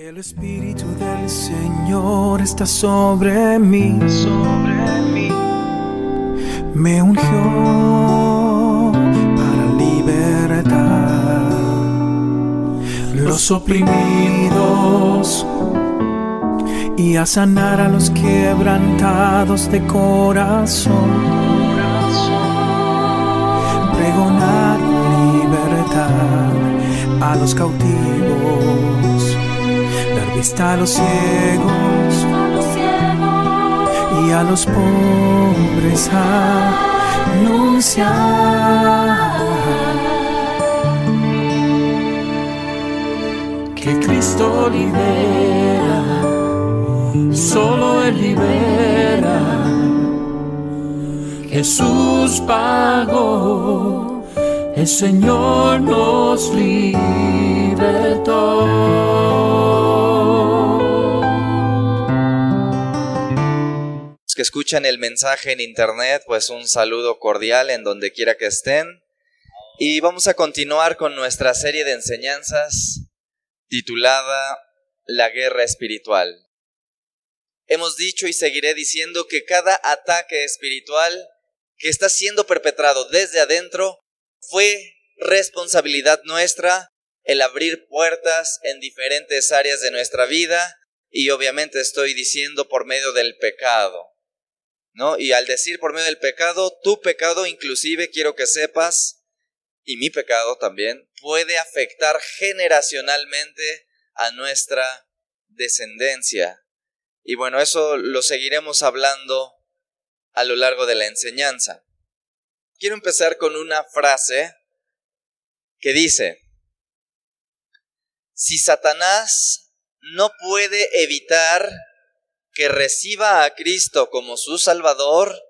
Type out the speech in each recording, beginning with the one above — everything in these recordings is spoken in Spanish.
El Espíritu del Señor está sobre mí, me ungió para libertar los oprimidos y a sanar a los quebrantados de corazón, pregonar libertad a los cautivos, dar vista a los ciegos y a los pobres anunciar que Cristo libera, solo Él libera. Jesús pagó, el Señor nos libertó. Los que escuchan el mensaje en internet, pues un saludo cordial en donde quiera que estén. Y vamos a continuar con nuestra serie de enseñanzas titulada La Guerra Espiritual. Hemos dicho y seguiré diciendo que cada ataque espiritual que está siendo perpetrado desde adentro fue responsabilidad nuestra el abrir puertas en diferentes áreas de nuestra vida, y obviamente estoy diciendo por medio del pecado, ¿no? Y al decir por medio del pecado, tu pecado inclusive, quiero que sepas, y mi pecado también, puede afectar generacionalmente a nuestra descendencia. Y bueno, eso lo seguiremos hablando a lo largo de la enseñanza. Quiero empezar con una frase que dice: si Satanás no puede evitar que reciba a Cristo como su Salvador,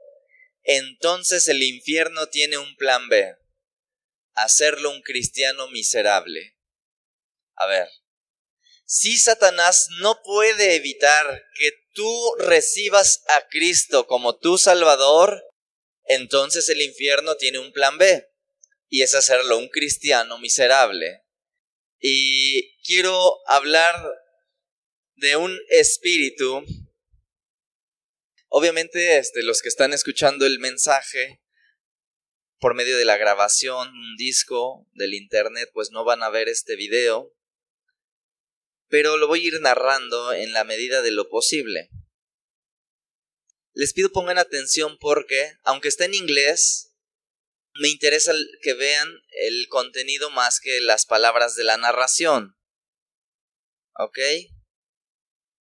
entonces el infierno tiene un plan B: hacerlo un cristiano miserable. A ver, si Satanás no puede evitar que tú recibas a Cristo como tu Salvador, entonces el infierno tiene un plan B, y es hacerlo un cristiano miserable. Y quiero hablar de un espíritu. Obviamente los que están escuchando el mensaje por medio de la grabación, un disco del internet, pues no van a ver este video, pero lo voy a ir narrando en la medida de lo posible. Les pido pongan atención porque, aunque está en inglés, me interesa que vean el contenido más que las palabras de la narración. ¿Ok?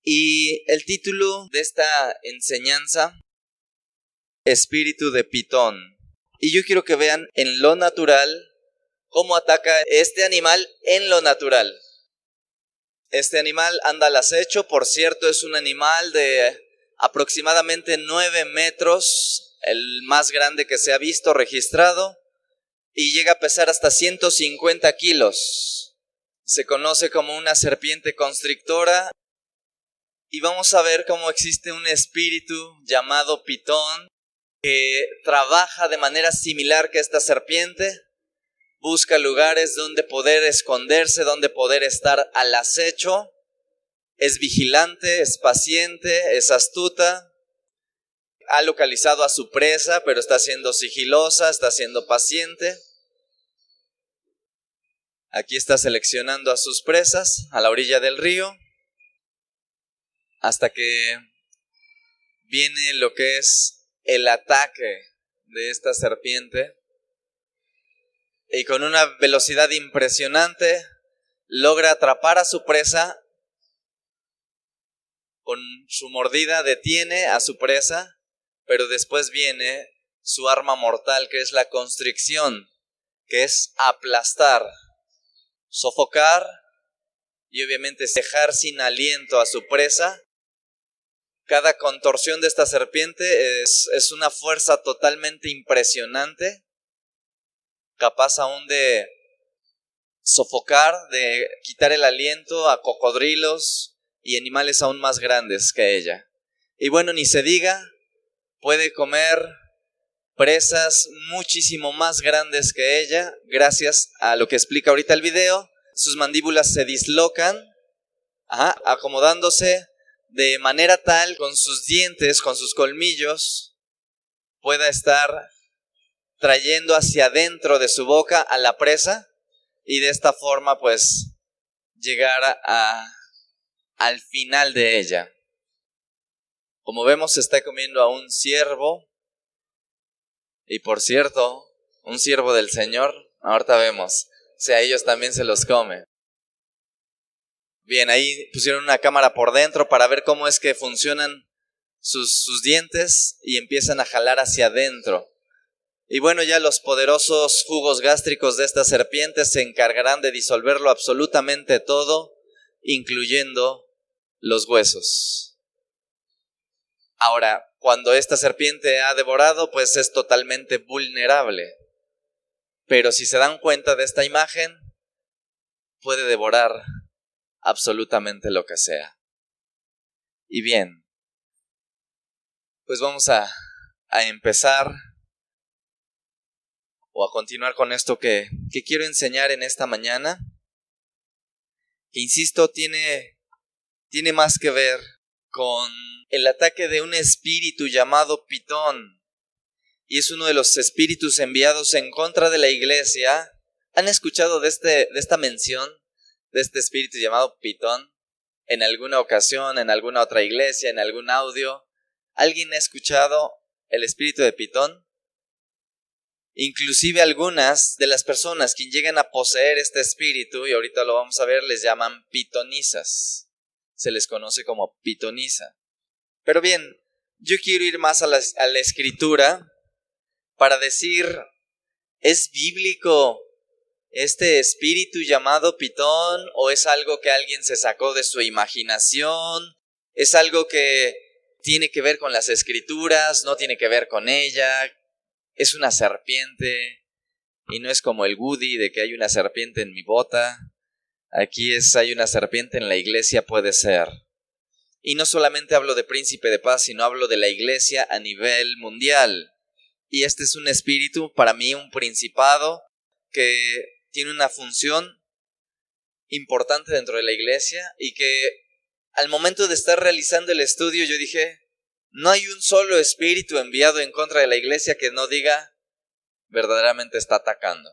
Y el título de esta enseñanza: Espíritu de Pitón. Y yo quiero que vean en lo natural cómo ataca este animal en lo natural. Este animal anda al acecho, por cierto, es un animal de aproximadamente 9 metros, el más grande que se ha visto registrado, y llega a pesar hasta 150 kilos. Se conoce como una serpiente constrictora, y vamos a ver cómo existe un espíritu llamado Pitón que trabaja de manera similar que esta serpiente. Busca lugares donde poder esconderse, donde poder estar al acecho. Es vigilante, es paciente, es astuta. Ha localizado a su presa, pero está siendo sigilosa, está siendo paciente. Aquí está seleccionando a sus presas a la orilla del río, hasta que viene lo que es el ataque de esta serpiente. Y con una velocidad impresionante logra atrapar a su presa. Con su mordida detiene a su presa, pero después viene su arma mortal, que es la constricción, que es aplastar, sofocar y obviamente dejar sin aliento a su presa. Cada contorsión de esta serpiente es una fuerza totalmente impresionante, capaz aún de sofocar, de quitar el aliento a cocodrilos y animales aún más grandes que ella. Y bueno, ni se diga, puede comer presas muchísimo más grandes que ella, gracias a lo que explica ahorita el video. Sus mandíbulas se dislocan, acomodándose de manera tal con sus dientes, con sus colmillos, pueda estar trayendo hacia adentro de su boca a la presa y de esta forma pues llegar al final de ella. Como vemos, se está comiendo a un ciervo, y por cierto, un siervo del Señor, ahorita vemos, si a ellos también se los come. Bien, ahí pusieron una cámara por dentro para ver cómo es que funcionan sus dientes y empiezan a jalar hacia adentro. Y bueno, ya los poderosos jugos gástricos de estas serpientes se encargarán de disolverlo absolutamente todo, incluyendo los huesos. Ahora, cuando esta serpiente ha devorado, pues es totalmente vulnerable. Pero si se dan cuenta de esta imagen, puede devorar absolutamente lo que sea. Y bien, pues vamos a empezar o a continuar con esto que quiero enseñar en esta mañana, que insisto, tiene más que ver con el ataque de un espíritu llamado Pitón, y es uno de los espíritus enviados en contra de la iglesia. ¿Han escuchado de esta mención de este espíritu llamado Pitón en alguna ocasión, en alguna otra iglesia, en algún audio? ¿Alguien ha escuchado el espíritu de Pitón? Inclusive algunas de las personas que llegan a poseer este espíritu, y ahorita lo vamos a ver, les llaman pitonisas. Se les conoce como pitonisa. Pero bien, yo quiero ir más a la escritura para decir, ¿es bíblico este espíritu llamado Pitón o es algo que alguien se sacó de su imaginación? ¿Es algo que tiene que ver con las escrituras? ¿No tiene que ver con ella? ¿Es una serpiente? Y no es como el Woody de que hay una serpiente en mi bota. Aquí hay una serpiente en la iglesia, puede ser. Y no solamente hablo de Príncipe de Paz, sino hablo de la iglesia a nivel mundial. Y este es un espíritu, para mí un principado, que tiene una función importante dentro de la iglesia y que al momento de estar realizando el estudio yo dije, no hay un solo espíritu enviado en contra de la iglesia que no diga verdaderamente está atacando.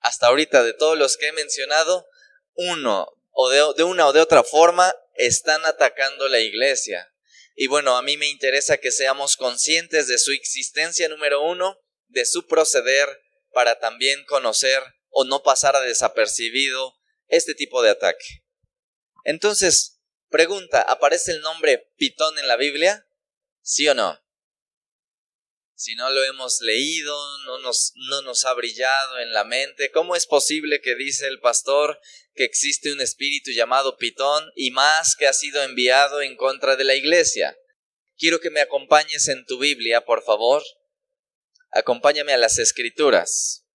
Hasta ahorita, de todos los que he mencionado, uno o de una o de otra forma están atacando la iglesia. Y bueno, a mí me interesa que seamos conscientes de su existencia, número uno, de su proceder, para también conocer o no pasar a desapercibido este tipo de ataque. Entonces, pregunta, ¿aparece el nombre Pitón en la Biblia? ¿Sí o no? Si no lo hemos leído, no nos ha brillado en la mente. ¿Cómo es posible que dice el pastor que existe un espíritu llamado Pitón y más que ha sido enviado en contra de la iglesia? Quiero que me acompañes en tu Biblia, por favor. Acompáñame a las Escrituras.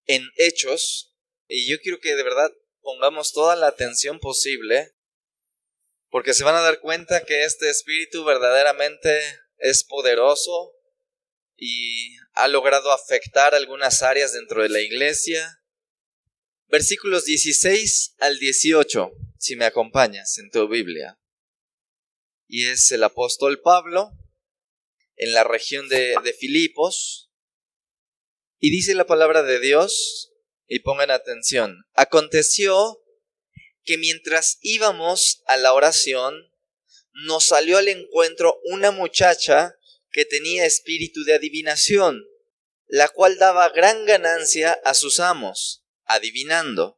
En Hechos, y yo quiero que de verdad pongamos toda la atención posible, porque se van a dar cuenta que este espíritu verdaderamente es poderoso y ha logrado afectar algunas áreas dentro de la iglesia. Versículos 16 al 18, si me acompañas en tu Biblia. Y es el apóstol Pablo en la región de Filipos. Y dice la palabra de Dios, y pongan atención. Aconteció que mientras íbamos a la oración, nos salió al encuentro una muchacha que tenía espíritu de adivinación, la cual daba gran ganancia a sus amos, adivinando.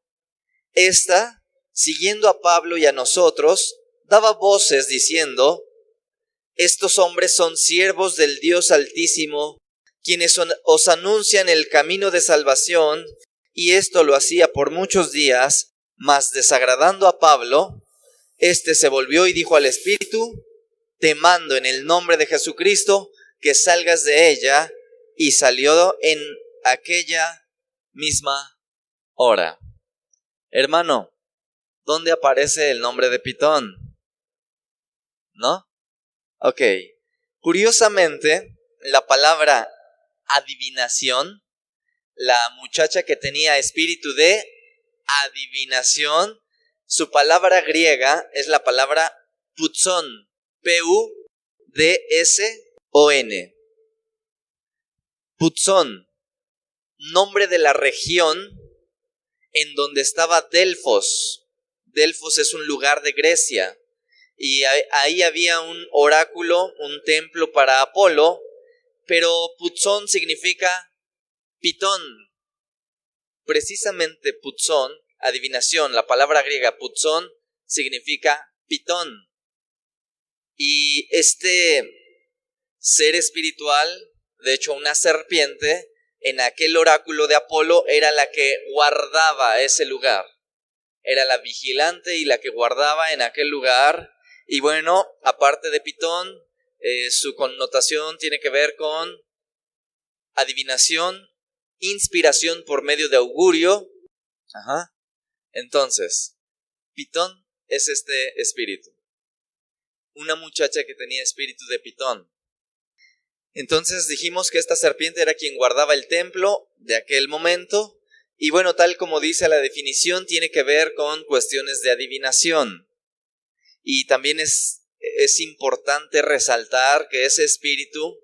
Esta, siguiendo a Pablo y a nosotros, daba voces diciendo, estos hombres son siervos del Dios Altísimo, quienes os anuncian el camino de salvación, y esto lo hacía por muchos días, mas desagradando a Pablo, éste se volvió y dijo al espíritu, te mando en el nombre de Jesucristo que salgas de ella, y salió en aquella misma hora. Hermano, ¿dónde aparece el nombre de Pitón? ¿No? Ok. Curiosamente, la palabra adivinación, la muchacha que tenía espíritu de adivinación, Su palabra griega es la palabra putzón, P-U-D-S-O-N. Putzón, nombre de la región en donde estaba Delfos. Delfos es un lugar de Grecia y ahí había un oráculo, un templo para Apolo, pero Putzón significa pitón. Precisamente putzón, adivinación, la palabra griega putzón significa pitón. Y este ser espiritual, de hecho una serpiente, en aquel oráculo de Apolo era la que guardaba ese lugar. Era la vigilante y la que guardaba en aquel lugar. Y bueno, aparte de pitón, su connotación tiene que ver con adivinación, inspiración por medio de augurio. Entonces, pitón es este espíritu. Una muchacha que tenía espíritu de pitón. Entonces dijimos que esta serpiente era quien guardaba el templo de aquel momento. Y bueno, tal como dice la definición, tiene que ver con cuestiones de adivinación. Y también es importante resaltar que ese espíritu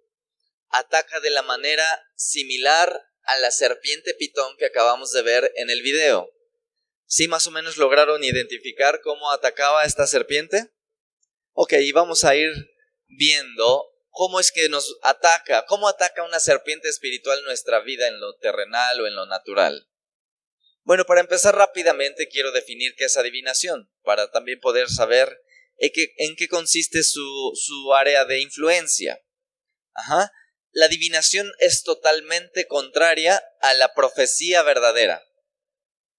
ataca de la manera similar a la serpiente pitón que acabamos de ver en el video. ¿Sí más o menos lograron identificar cómo atacaba esta serpiente? Ok, y vamos a ir viendo cómo es que nos ataca, cómo ataca una serpiente espiritual nuestra vida en lo terrenal o en lo natural. Bueno, para empezar rápidamente quiero definir qué es adivinación, para también poder saber en qué consiste su área de influencia. La adivinación es totalmente contraria a la profecía verdadera.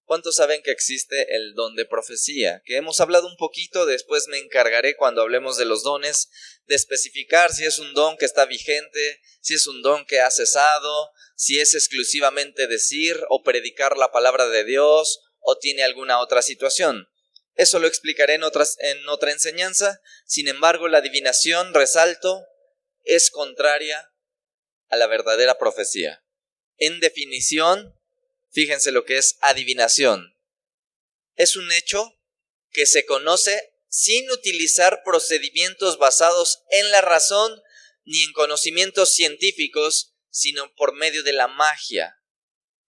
¿Cuántos saben que existe el don de profecía? Que hemos hablado un poquito, después me encargaré cuando hablemos de los dones, de especificar si es un don que está vigente, si es un don que ha cesado, si es exclusivamente decir o predicar la palabra de Dios o tiene alguna otra situación. Eso lo explicaré en otra enseñanza. Sin embargo, la adivinación, resalto, es contraria a la verdadera profecía. En definición, fíjense lo que es adivinación. Es un hecho que se conoce sin utilizar procedimientos basados en la razón ni en conocimientos científicos, sino por medio de la magia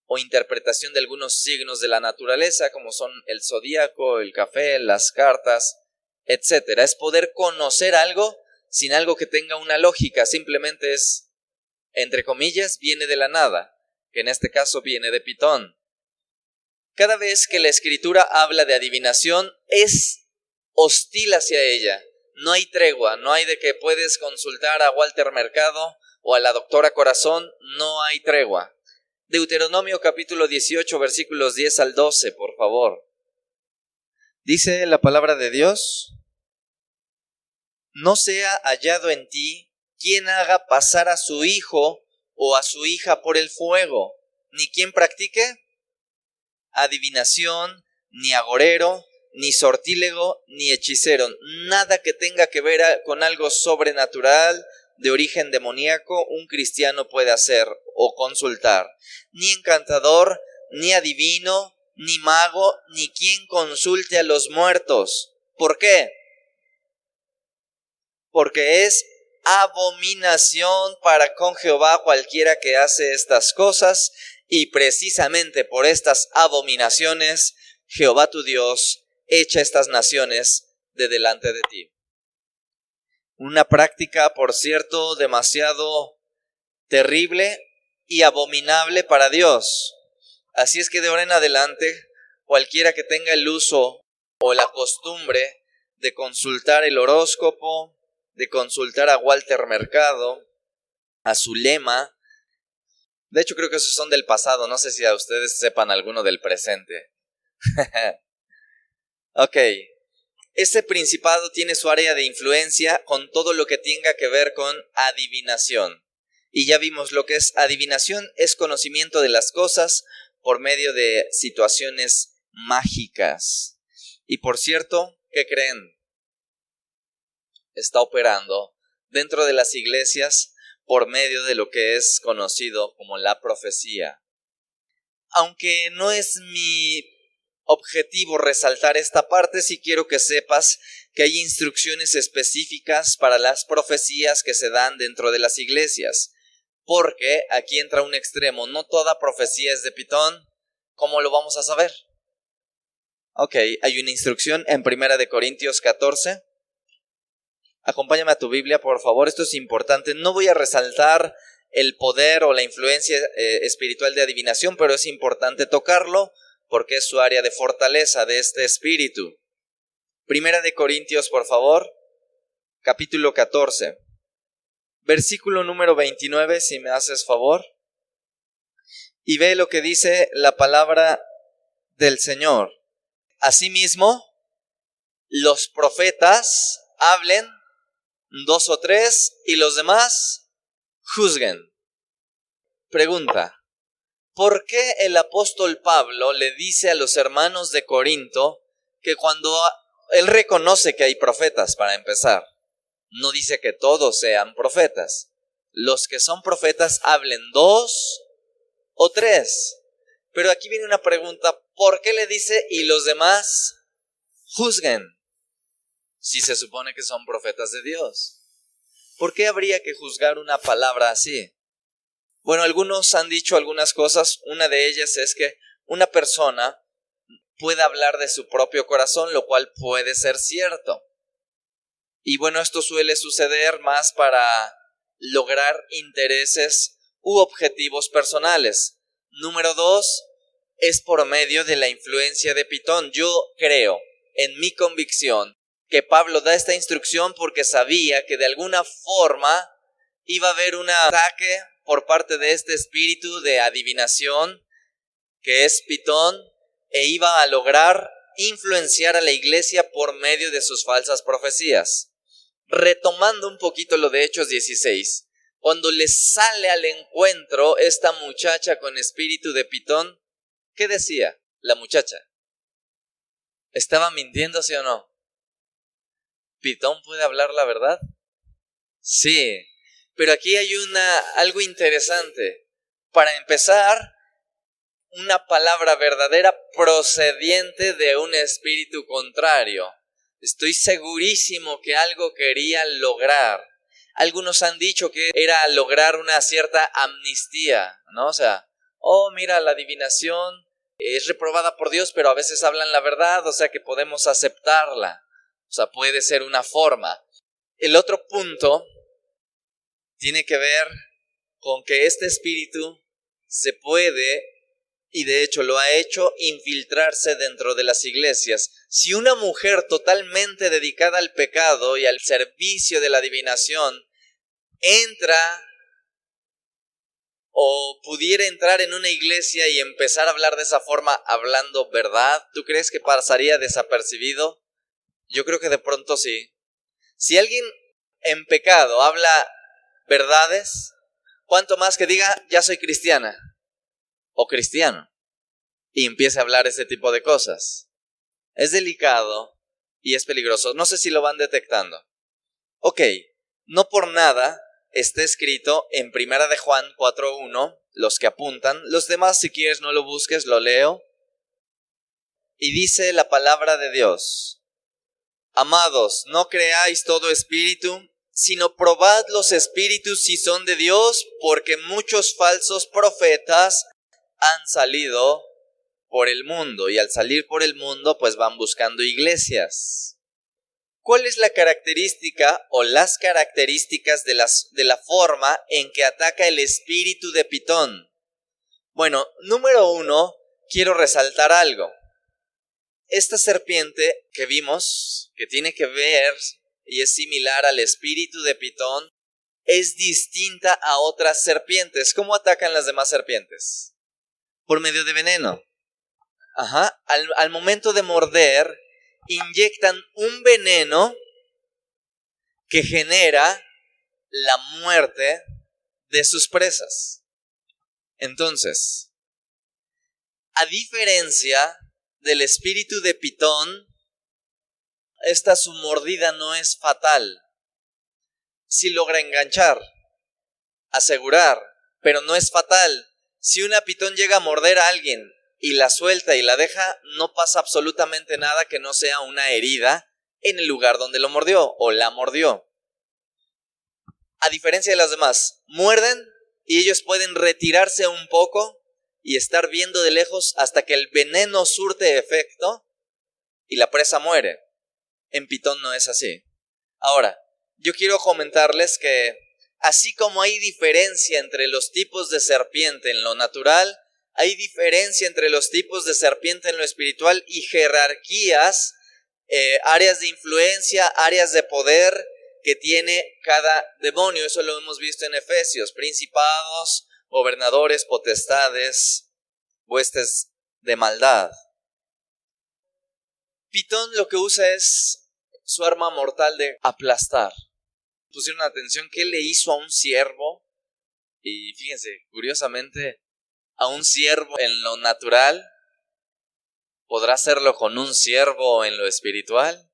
o interpretación de algunos signos de la naturaleza, como son el zodíaco, el café, las cartas, etc. Es poder conocer algo sin algo que tenga una lógica, simplemente es, entre comillas, viene de la nada, que en este caso viene de Pitón. Cada vez que la escritura habla de adivinación, es hostil hacia ella. No hay tregua, no hay de que puedes consultar a Walter Mercado o a la doctora Corazón, no hay tregua. Deuteronomio capítulo 18, versículos 10 al 12, por favor. Dice la palabra de Dios: no sea hallado en ti quien haga pasar a su hijo o a su hija por el fuego, ni quien practique adivinación, ni agorero, ni sortílego, ni hechicero, nada que tenga que ver con algo sobrenatural, de origen demoníaco, un cristiano puede hacer o consultar. Ni encantador, ni adivino, ni mago, ni quien consulte a los muertos. ¿Por qué? Porque es abominación para con Jehová cualquiera que hace estas cosas, y precisamente por estas abominaciones Jehová tu Dios echa estas naciones de delante de ti. Una práctica, por cierto, demasiado terrible y abominable para Dios. Así es que de ahora en adelante, cualquiera que tenga el uso o la costumbre de consultar el horóscopo, de consultar a Walter Mercado, a Zulema, de hecho creo que esos son del pasado, no sé si a ustedes sepan alguno del presente. Ok. Este principado tiene su área de influencia con todo lo que tenga que ver con adivinación. Y ya vimos lo que es adivinación, es conocimiento de las cosas por medio de situaciones mágicas. Y por cierto, ¿qué creen? Está operando dentro de las iglesias por medio de lo que es conocido como la profecía. Aunque no es mi objetivo resaltar esta parte si quiero que sepas que hay instrucciones específicas para las profecías que se dan dentro de las iglesias. Porque aquí entra un extremo, no toda profecía es de Pitón. ¿Cómo lo vamos a saber? Ok, hay una instrucción en 1 Corintios 14. Acompáñame a tu Biblia, por favor, esto es importante. No voy a resaltar el poder o la influencia espiritual de adivinación, pero es importante tocarlo porque es su área de fortaleza de este espíritu. 1 Corintios, por favor, capítulo 14. Versículo número 29, si me haces favor. Y ve lo que dice la palabra del Señor. Asimismo, los profetas hablen 2 o 3 y los demás juzguen. Pregunta: ¿por qué el apóstol Pablo le dice a los hermanos de Corinto que cuando él reconoce que hay profetas, para empezar, no dice que todos sean profetas? Los que son profetas hablen 2 o 3. Pero aquí viene una pregunta: ¿por qué le dice y los demás juzguen? Si se supone que son profetas de Dios, ¿por qué habría que juzgar una palabra así? Bueno, algunos han dicho algunas cosas. Una de ellas es que una persona puede hablar de su propio corazón, lo cual puede ser cierto. Y bueno, esto suele suceder más para lograr intereses u objetivos personales. Número 2, es por medio de la influencia de Pitón. Yo creo, en mi convicción, que Pablo da esta instrucción porque sabía que de alguna forma iba a haber un ataque por parte de este espíritu de adivinación que es Pitón, e iba a lograr influenciar a la iglesia por medio de sus falsas profecías. Retomando un poquito lo de Hechos 16, cuando les sale al encuentro esta muchacha con espíritu de Pitón, ¿qué decía la muchacha? ¿Estaba mintiendo, sí o no? ¿Pitón puede hablar la verdad? Sí, pero aquí hay algo interesante. Para empezar, una palabra verdadera procediente de un espíritu contrario. Estoy segurísimo que algo quería lograr. Algunos han dicho que era lograr una cierta amnistía, ¿no? O sea, mira, la adivinación es reprobada por Dios, pero a veces hablan la verdad, o sea que podemos aceptarla. O sea, puede ser una forma. El otro punto tiene que ver con que este espíritu se puede, y de hecho lo ha hecho, infiltrarse dentro de las iglesias. Si una mujer totalmente dedicada al pecado y al servicio de la adivinación entra o pudiera entrar en una iglesia y empezar a hablar de esa forma, hablando verdad, ¿tú crees que pasaría desapercibido? Yo creo que de pronto sí. Si alguien en pecado habla verdades, cuanto más que diga ya soy cristiana o cristiano y empiece a hablar ese tipo de cosas. Es delicado y es peligroso. No sé si lo van detectando. Ok, no por nada está escrito en 1 de Juan 4:1, los que apuntan. Los demás, si quieres, no lo busques, lo leo. Y dice la palabra de Dios: amados, no creáis todo espíritu, sino probad los espíritus si son de Dios, porque muchos falsos profetas han salido por el mundo, y al salir por el mundo pues van buscando iglesias. ¿Cuál es la característica o las características de la forma en que ataca el espíritu de Pitón? Bueno, número 1, quiero resaltar algo. Esta serpiente que vimos, que tiene que ver y es similar al espíritu de Pitón, es distinta a otras serpientes. ¿Cómo atacan las demás serpientes? Por medio de veneno. Al momento de morder, inyectan un veneno que genera la muerte de sus presas. Entonces, a diferencia del espíritu de Pitón, su mordida no es fatal. Sí logra enganchar, asegurar, pero no es fatal. Si una pitón llega a morder a alguien y la suelta y la deja, no pasa absolutamente nada que no sea una herida en el lugar donde lo mordió o la mordió. A diferencia de las demás, muerden y ellos pueden retirarse un poco y estar viendo de lejos hasta que el veneno surte efecto y la presa muere. En pitón no es así. Ahora, yo quiero comentarles que así como hay diferencia entre los tipos de serpiente en lo natural, hay diferencia entre los tipos de serpiente en lo espiritual y jerarquías, áreas de influencia, áreas de poder que tiene cada demonio. Eso lo hemos visto en Efesios: principados, gobernadores, potestades, huestes de maldad. Pitón lo que usa es su arma mortal de aplastar. Pusieron atención qué le hizo a un ciervo, y fíjense, curiosamente, a un ciervo en lo natural, ¿podrá hacerlo con un ciervo en lo espiritual?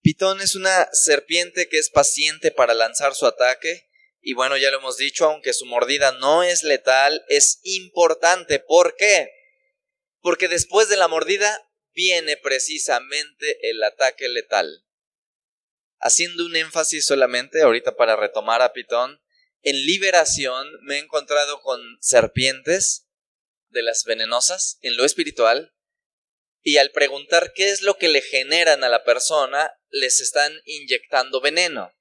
Pitón es una serpiente que es paciente para lanzar su ataque, y bueno, ya lo hemos dicho, aunque su mordida no es letal, es importante. ¿Por qué? Porque después de la mordida viene precisamente el ataque letal. Haciendo un énfasis solamente, ahorita para retomar a Pitón, en liberación me he encontrado con serpientes de las venenosas en lo espiritual, y al preguntar qué es lo que le generan a la persona, les están inyectando veneno.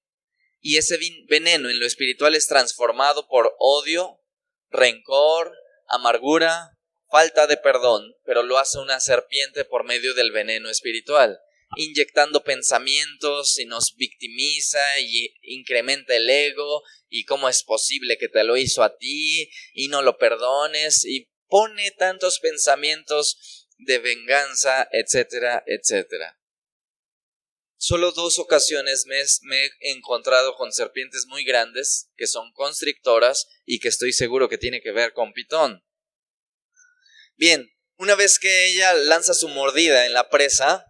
Y ese veneno en lo espiritual es transformado por odio, rencor, amargura, falta de perdón, pero lo hace una serpiente por medio del veneno espiritual, inyectando pensamientos y nos victimiza y incrementa el ego, y cómo es posible que te lo hizo a ti y no lo perdones, y pone tantos pensamientos de venganza, etcétera, etcétera. Solo 2 ocasiones me he encontrado con serpientes muy grandes que son constrictoras y que estoy seguro que tiene que ver con Pitón. Bien, una vez que ella lanza su mordida en la presa,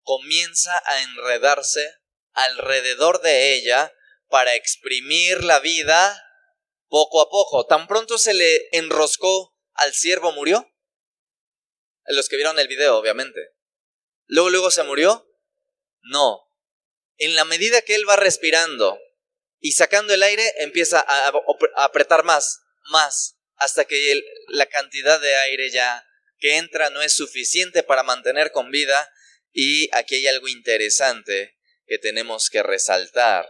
comienza a enredarse alrededor de ella para exprimir la vida poco a poco. Tan pronto se le enroscó al ciervo, murió. Los que vieron el video, obviamente. Luego se murió. No. En la medida que él va respirando y sacando el aire, empieza a apretar más, hasta que la cantidad de aire ya que entra no es suficiente para mantener con vida. Y aquí hay algo interesante que tenemos que resaltar,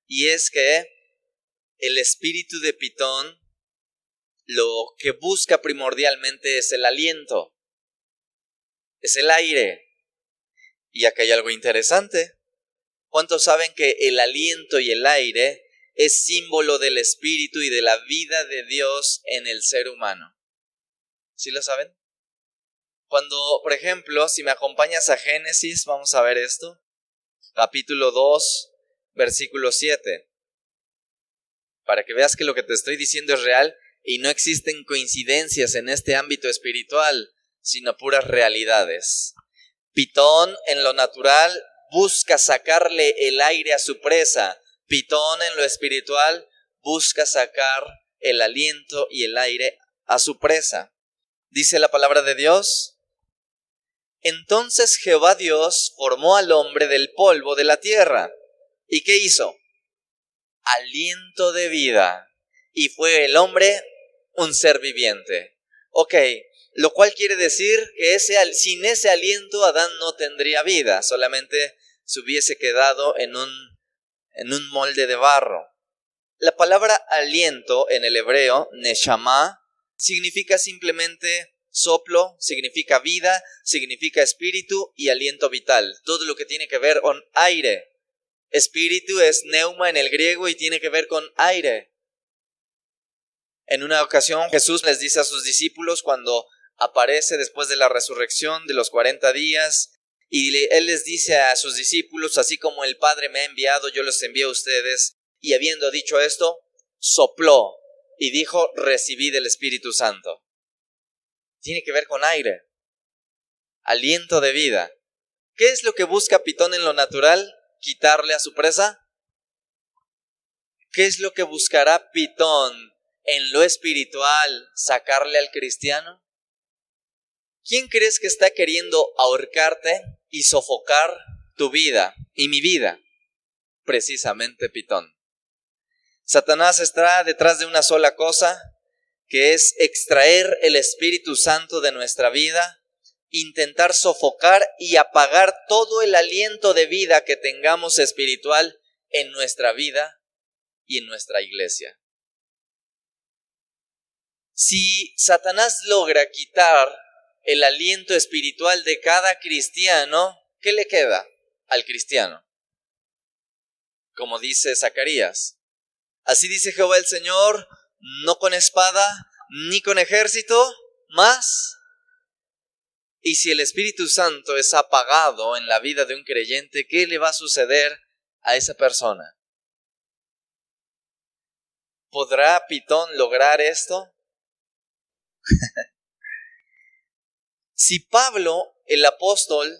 y es que el espíritu de Pitón lo que busca primordialmente es el aliento, es el aire. Y aquí hay algo interesante. ¿Cuántos saben que el aliento y el aire es símbolo del espíritu y de la vida de Dios en el ser humano? ¿Sí lo saben? Cuando, por ejemplo, si me acompañas a Génesis, vamos a ver esto. Capítulo 2, versículo 7. Para que veas que lo que te estoy diciendo es real y no existen coincidencias en este ámbito espiritual, sino puras realidades. Pitón en lo natural busca sacarle el aire a su presa. Pitón en lo espiritual busca sacar el aliento y el aire a su presa. Dice la palabra de Dios: entonces Jehová Dios formó al hombre del polvo de la tierra. ¿Y qué hizo? Aliento de vida. Y fue el hombre un ser viviente. Ok, lo cual quiere decir que sin ese aliento Adán no tendría vida, solamente se hubiese quedado en un molde de barro. La palabra aliento en el hebreo, neshama, significa simplemente soplo, significa vida, significa espíritu y aliento vital. Todo lo que tiene que ver con aire. Espíritu es neuma en el griego y tiene que ver con aire. En una ocasión Jesús les dice a sus discípulos, cuando aparece después de la resurrección de los 40 días, y él les dice a sus discípulos: así como el Padre me ha enviado, yo los envío a ustedes. Y habiendo dicho esto, sopló y dijo: recibid el Espíritu Santo. Tiene que ver con aire, aliento de vida. ¿Qué es lo que busca Pitón en lo natural? ¿Quitarle a su presa? ¿Qué es lo que buscará Pitón en lo espiritual sacarle al cristiano? ¿Quién crees que está queriendo ahorcarte y sofocar tu vida y mi vida? Precisamente Pitón. Satanás está detrás de una sola cosa, que es extraer el Espíritu Santo de nuestra vida, intentar sofocar y apagar todo el aliento de vida que tengamos espiritual en nuestra vida y en nuestra iglesia. Si Satanás logra quitar el aliento espiritual de cada cristiano, ¿qué le queda al cristiano? Como dice Zacarías, así dice Jehová el Señor, no con espada ni con ejército, mas. Y si el Espíritu Santo es apagado en la vida de un creyente, ¿qué le va a suceder a esa persona? ¿Podrá Pitón lograr esto? Si Pablo, el apóstol,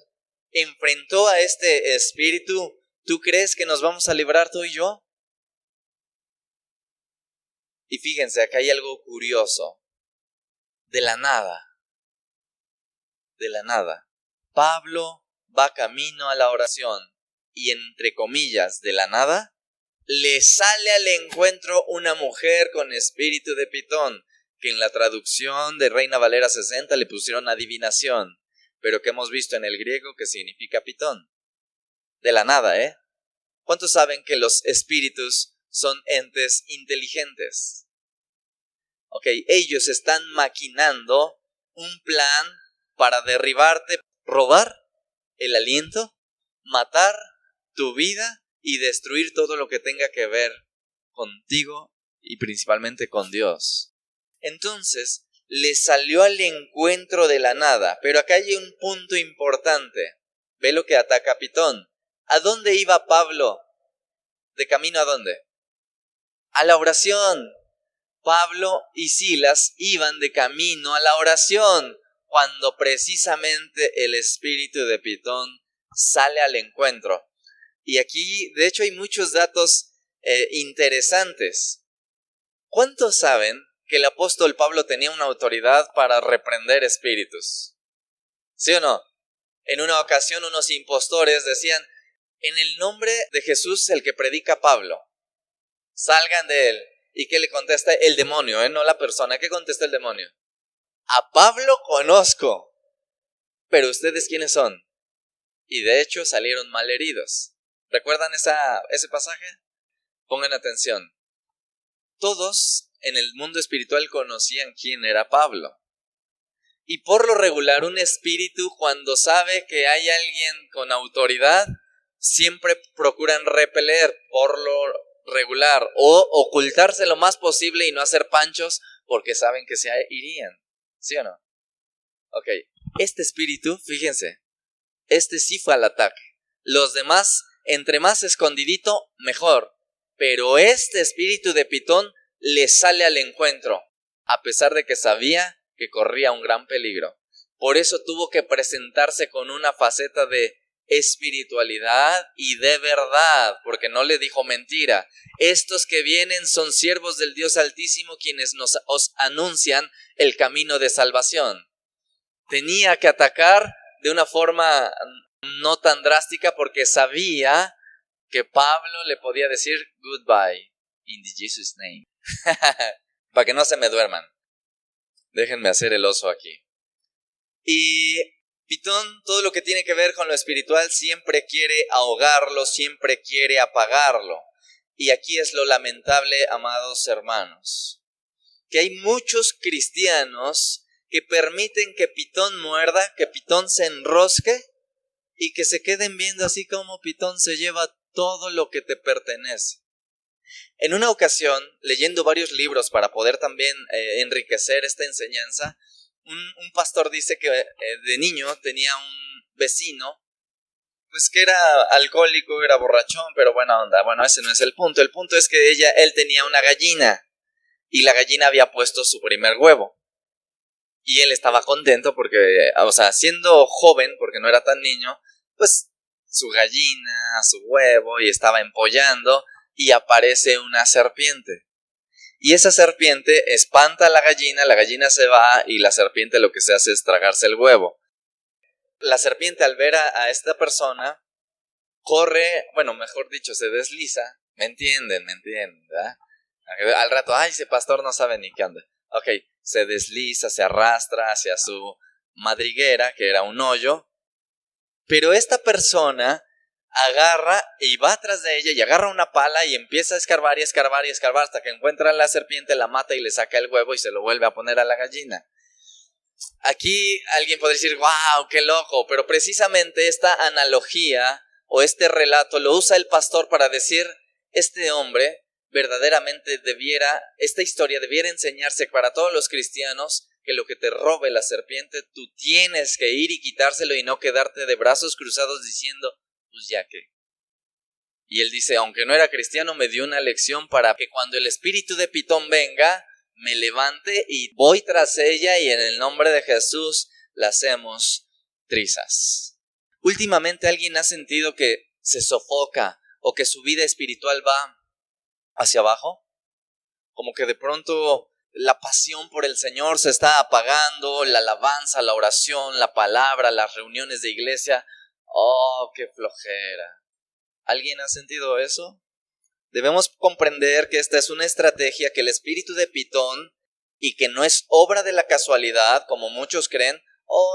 enfrentó a este espíritu, ¿tú crees que nos vamos a librar tú y yo? Y fíjense, acá hay algo curioso. De la nada, Pablo va camino a la oración y entre comillas, de la nada, le sale al encuentro una mujer con espíritu de Pitón, que en la traducción de Reina Valera 60 le pusieron adivinación, pero que hemos visto en el griego que significa Pitón. De la nada, ¿eh? ¿Cuántos saben que los espíritus son entes inteligentes? Ok, ellos están maquinando un plan para derribarte, robar el aliento, matar tu vida y destruir todo lo que tenga que ver contigo y principalmente con Dios. Entonces, le salió al encuentro de la nada, pero acá hay un punto importante. Ve lo que ataca Pitón. ¿A dónde iba Pablo? ¿De camino a dónde? A la oración. Pablo y Silas iban de camino a la oración cuando precisamente el espíritu de Pitón sale al encuentro. Y aquí, de hecho, hay muchos datos interesantes. ¿Cuántos saben que el apóstol Pablo tenía una autoridad para reprender espíritus? ¿Sí o no? En una ocasión unos impostores decían, en el nombre de Jesús el que predica Pablo, salgan de él. ¿Y qué le contesta el demonio, no la persona? ¿Qué contesta el demonio? A Pablo conozco, pero ¿ustedes quiénes son? Y de hecho salieron malheridos. ¿Recuerdan ese pasaje? Pongan atención. Todos en el mundo espiritual conocían quién era Pablo. Y por lo regular, un espíritu, cuando sabe que hay alguien con autoridad, siempre procuran repeler por lo regular o ocultarse lo más posible y no hacer panchos porque saben que se irían. ¿Sí o no? Ok, este espíritu, fíjense, este sí fue al ataque. Los demás, entre más escondidito, mejor. Pero este espíritu de Pitón le sale al encuentro, a pesar de que sabía que corría un gran peligro. Por eso tuvo que presentarse con una faceta de espiritualidad y de verdad, porque no le dijo mentira. Estos que vienen son siervos del Dios Altísimo, quienes os anuncian el camino de salvación. Tenía que atacar de una forma no tan drástica porque sabía que Pablo le podía decir goodbye in the Jesus name. Para que no se me duerman. Déjenme hacer el oso aquí. Y Pitón, todo lo que tiene que ver con lo espiritual, siempre quiere ahogarlo, siempre quiere apagarlo. Y aquí es lo lamentable, amados hermanos, que hay muchos cristianos que permiten que Pitón muerda, que Pitón se enrosque y que se queden viendo así como Pitón se lleva todo lo que te pertenece. En una ocasión, leyendo varios libros para poder también enriquecer esta enseñanza, un pastor dice que de niño tenía un vecino, pues que era alcohólico, era borrachón, pero buena onda. Bueno, ese no es el punto. El punto es que él tenía una gallina y la gallina había puesto su primer huevo. Y él estaba contento porque, o sea, siendo joven, porque no era tan niño, pues su gallina, su huevo, y estaba empollando y aparece una serpiente. Y esa serpiente espanta a la gallina se va y la serpiente lo que se hace es tragarse el huevo. La serpiente al ver a esta persona corre, bueno, mejor dicho, se desliza. ¿Me entienden, ¿verdad? Al rato, ay, ese pastor no sabe ni qué anda. Ok, se desliza, se arrastra hacia su madriguera, que era un hoyo. Pero esta persona agarra y va atrás de ella y agarra una pala y empieza a escarbar y escarbar y escarbar hasta que encuentra a la serpiente, la mata y le saca el huevo y se lo vuelve a poner a la gallina. Aquí alguien podría decir, wow, qué loco, pero precisamente esta analogía o este relato lo usa el pastor para decir, este hombre verdaderamente esta historia debiera enseñarse para todos los cristianos, que lo que te robe la serpiente, tú tienes que ir y quitárselo y no quedarte de brazos cruzados diciendo, pues ya que. Y él dice, aunque no era cristiano, me dio una lección para que cuando el espíritu de Pitón venga, me levante y voy tras ella y en el nombre de Jesús la hacemos trizas. Últimamente alguien ha sentido que se sofoca o que su vida espiritual va hacia abajo, como que de pronto la pasión por el Señor se está apagando, la alabanza, la oración, la palabra, las reuniones de iglesia. Oh, qué flojera. ¿Alguien ha sentido eso? Debemos comprender que esta es una estrategia que el espíritu de Pitón, y que no es obra de la casualidad, como muchos creen,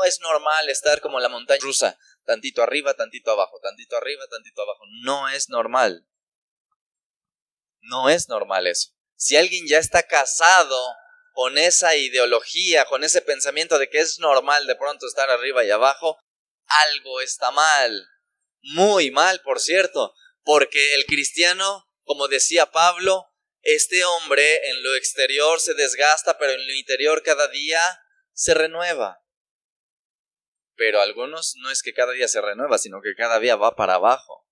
es normal estar como la montaña rusa, tantito arriba, tantito abajo, tantito arriba, tantito abajo. No es normal. No es normal eso. Si alguien ya está casado con esa ideología, con ese pensamiento de que es normal de pronto estar arriba y abajo, algo está mal. Muy mal, por cierto, porque el cristiano, como decía Pablo, este hombre en lo exterior se desgasta, pero en lo interior cada día se renueva. Pero algunos no es que cada día se renueva, sino que cada día va para abajo.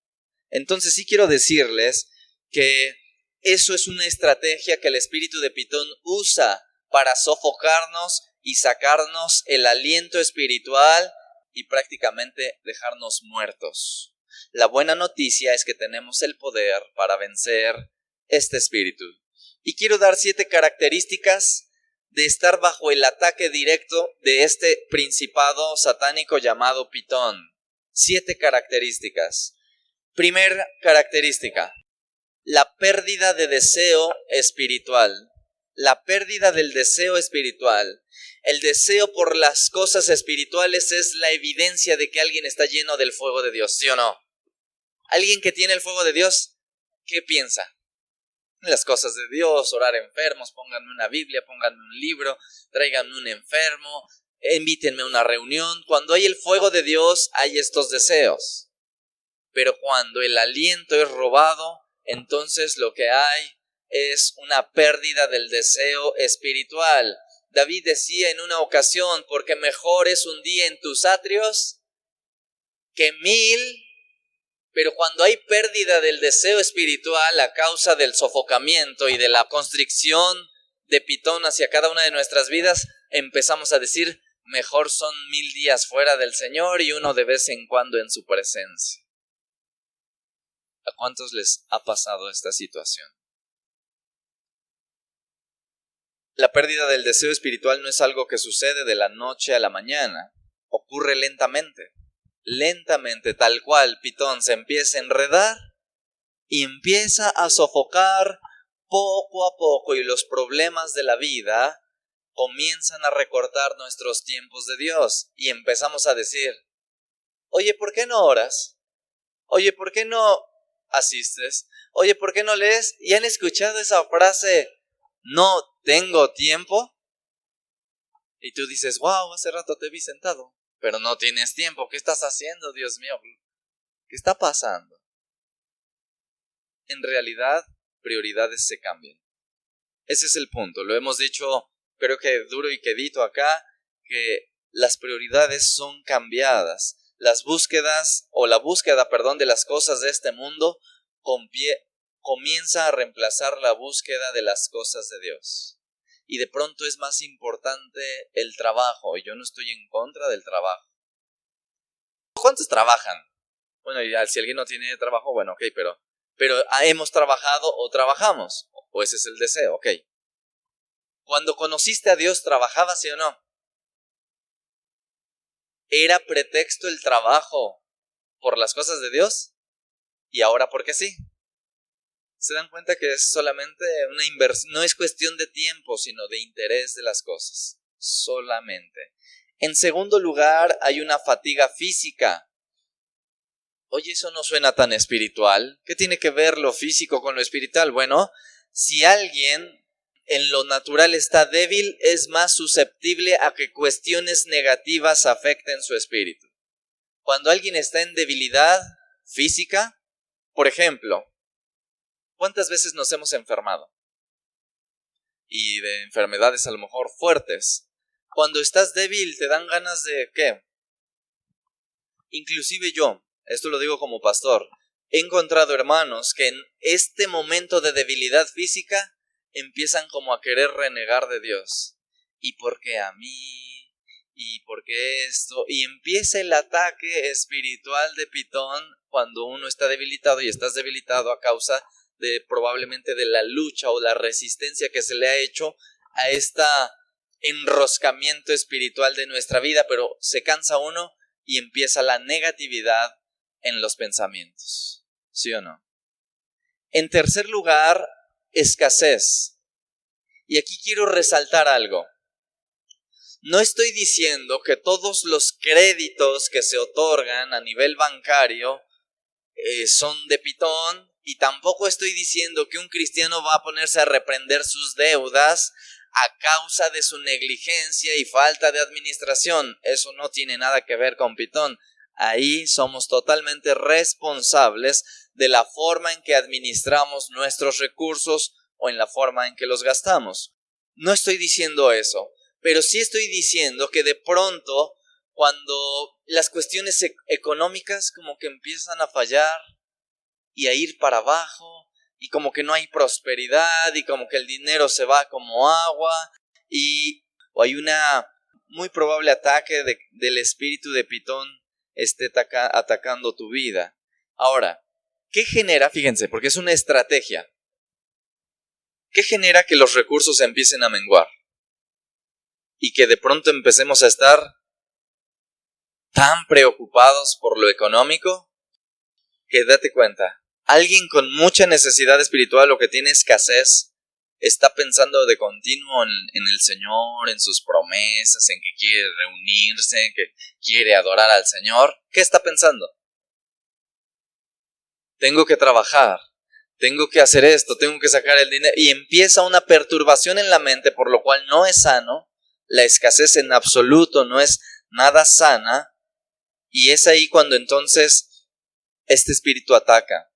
Entonces sí quiero decirles que eso es una estrategia que el espíritu de Pitón usa para sofocarnos y sacarnos el aliento espiritual y prácticamente dejarnos muertos. La buena noticia es que tenemos el poder para vencer este espíritu. Y quiero dar 7 características de estar bajo el ataque directo de este principado satánico llamado Pitón. 7 características. Primera característica, la pérdida de deseo espiritual. La pérdida del deseo espiritual. El deseo por las cosas espirituales es la evidencia de que alguien está lleno del fuego de Dios, ¿sí o no? Alguien que tiene el fuego de Dios, ¿qué piensa? Las cosas de Dios, orar enfermos, pónganme una Biblia, pónganme un libro, tráiganme un enfermo, invítenme a una reunión. Cuando hay el fuego de Dios, hay estos deseos. Pero cuando el aliento es robado, entonces lo que hay es una pérdida del deseo espiritual. David decía en una ocasión, porque mejor es un día en tus atrios que 1000, pero cuando hay pérdida del deseo espiritual a causa del sofocamiento y de la constricción de Pitón hacia cada una de nuestras vidas, empezamos a decir, mejor son 1000 días fuera del Señor y uno de vez en cuando en su presencia. ¿A cuántos les ha pasado esta situación? La pérdida del deseo espiritual no es algo que sucede de la noche a la mañana. Ocurre lentamente. Lentamente, tal cual Pitón se empieza a enredar y empieza a sofocar poco a poco, y los problemas de la vida comienzan a recortar nuestros tiempos de Dios y empezamos a decir, oye, ¿por qué no oras? Oye, ¿por qué no asistes? Oye, ¿por qué no lees? ¿Y han escuchado esa frase, no tengo tiempo? Y tú dices, wow, hace rato te vi sentado, pero no tienes tiempo. ¿Qué estás haciendo, Dios mío? ¿Qué está pasando? En realidad, prioridades se cambian. Ese es el punto. Lo hemos dicho, creo que duro y quedito acá, que las prioridades son cambiadas. Las búsquedas, o la búsqueda, de las cosas de este mundo comienza a reemplazar la búsqueda de las cosas de Dios. Y de pronto es más importante el trabajo, y yo no estoy en contra del trabajo. ¿Cuántos trabajan? Bueno, ya, si alguien no tiene trabajo, bueno, ok, pero hemos trabajado o trabajamos, o ese es el deseo, ok. Cuando conociste a Dios, ¿trabajabas, sí o no? ¿Era pretexto el trabajo por las cosas de Dios? ¿Y ahora por qué sí? ¿Se dan cuenta que es solamente una inversión? No es cuestión de tiempo, sino de interés de las cosas. Solamente. En segundo lugar, hay una fatiga física. Oye, eso no suena tan espiritual. ¿Qué tiene que ver lo físico con lo espiritual? Bueno, si alguien en lo natural está débil, es más susceptible a que cuestiones negativas afecten su espíritu. Cuando alguien está en debilidad física, por ejemplo, ¿cuántas veces nos hemos enfermado? Y de enfermedades a lo mejor fuertes. Cuando estás débil, ¿te dan ganas de qué? Inclusive yo, esto lo digo como pastor, he encontrado hermanos que en este momento de debilidad física empiezan como a querer renegar de Dios. ¿Y por qué a mí? ¿Y por qué esto? Y empieza el ataque espiritual de Pitón cuando uno está debilitado, y estás debilitado a causa de probablemente de la lucha o la resistencia que se le ha hecho a este enroscamiento espiritual de nuestra vida, pero se cansa uno y empieza la negatividad en los pensamientos. ¿Sí o no? En tercer lugar, escasez. Y aquí quiero resaltar algo. No estoy diciendo que todos los créditos que se otorgan a nivel bancario son de Pitón, y tampoco estoy diciendo que un cristiano va a ponerse a reprender sus deudas a causa de su negligencia y falta de administración. Eso no tiene nada que ver con Pitón. Ahí somos totalmente responsables de la forma en que administramos nuestros recursos o en la forma en que los gastamos. No estoy diciendo eso, pero sí estoy diciendo que de pronto, cuando las cuestiones económicas como que empiezan a fallar y a ir para abajo, y como que no hay prosperidad, y como que el dinero se va como agua, o hay una muy probable ataque del espíritu de Pitón esté atacando tu vida. Ahora, ¿qué genera? Fíjense, porque es una estrategia. ¿Qué genera que los recursos empiecen a menguar? Y que de pronto empecemos a estar tan preocupados por lo económico, que date cuenta, alguien con mucha necesidad espiritual o que tiene escasez está pensando de continuo en el Señor, en sus promesas, en que quiere reunirse, en que quiere adorar al Señor. ¿Qué está pensando? Tengo que trabajar, tengo que hacer esto, tengo que sacar el dinero. Y empieza una perturbación en la mente, por lo cual no es sano. La escasez en absoluto no es nada sana. Y es ahí cuando entonces este espíritu ataca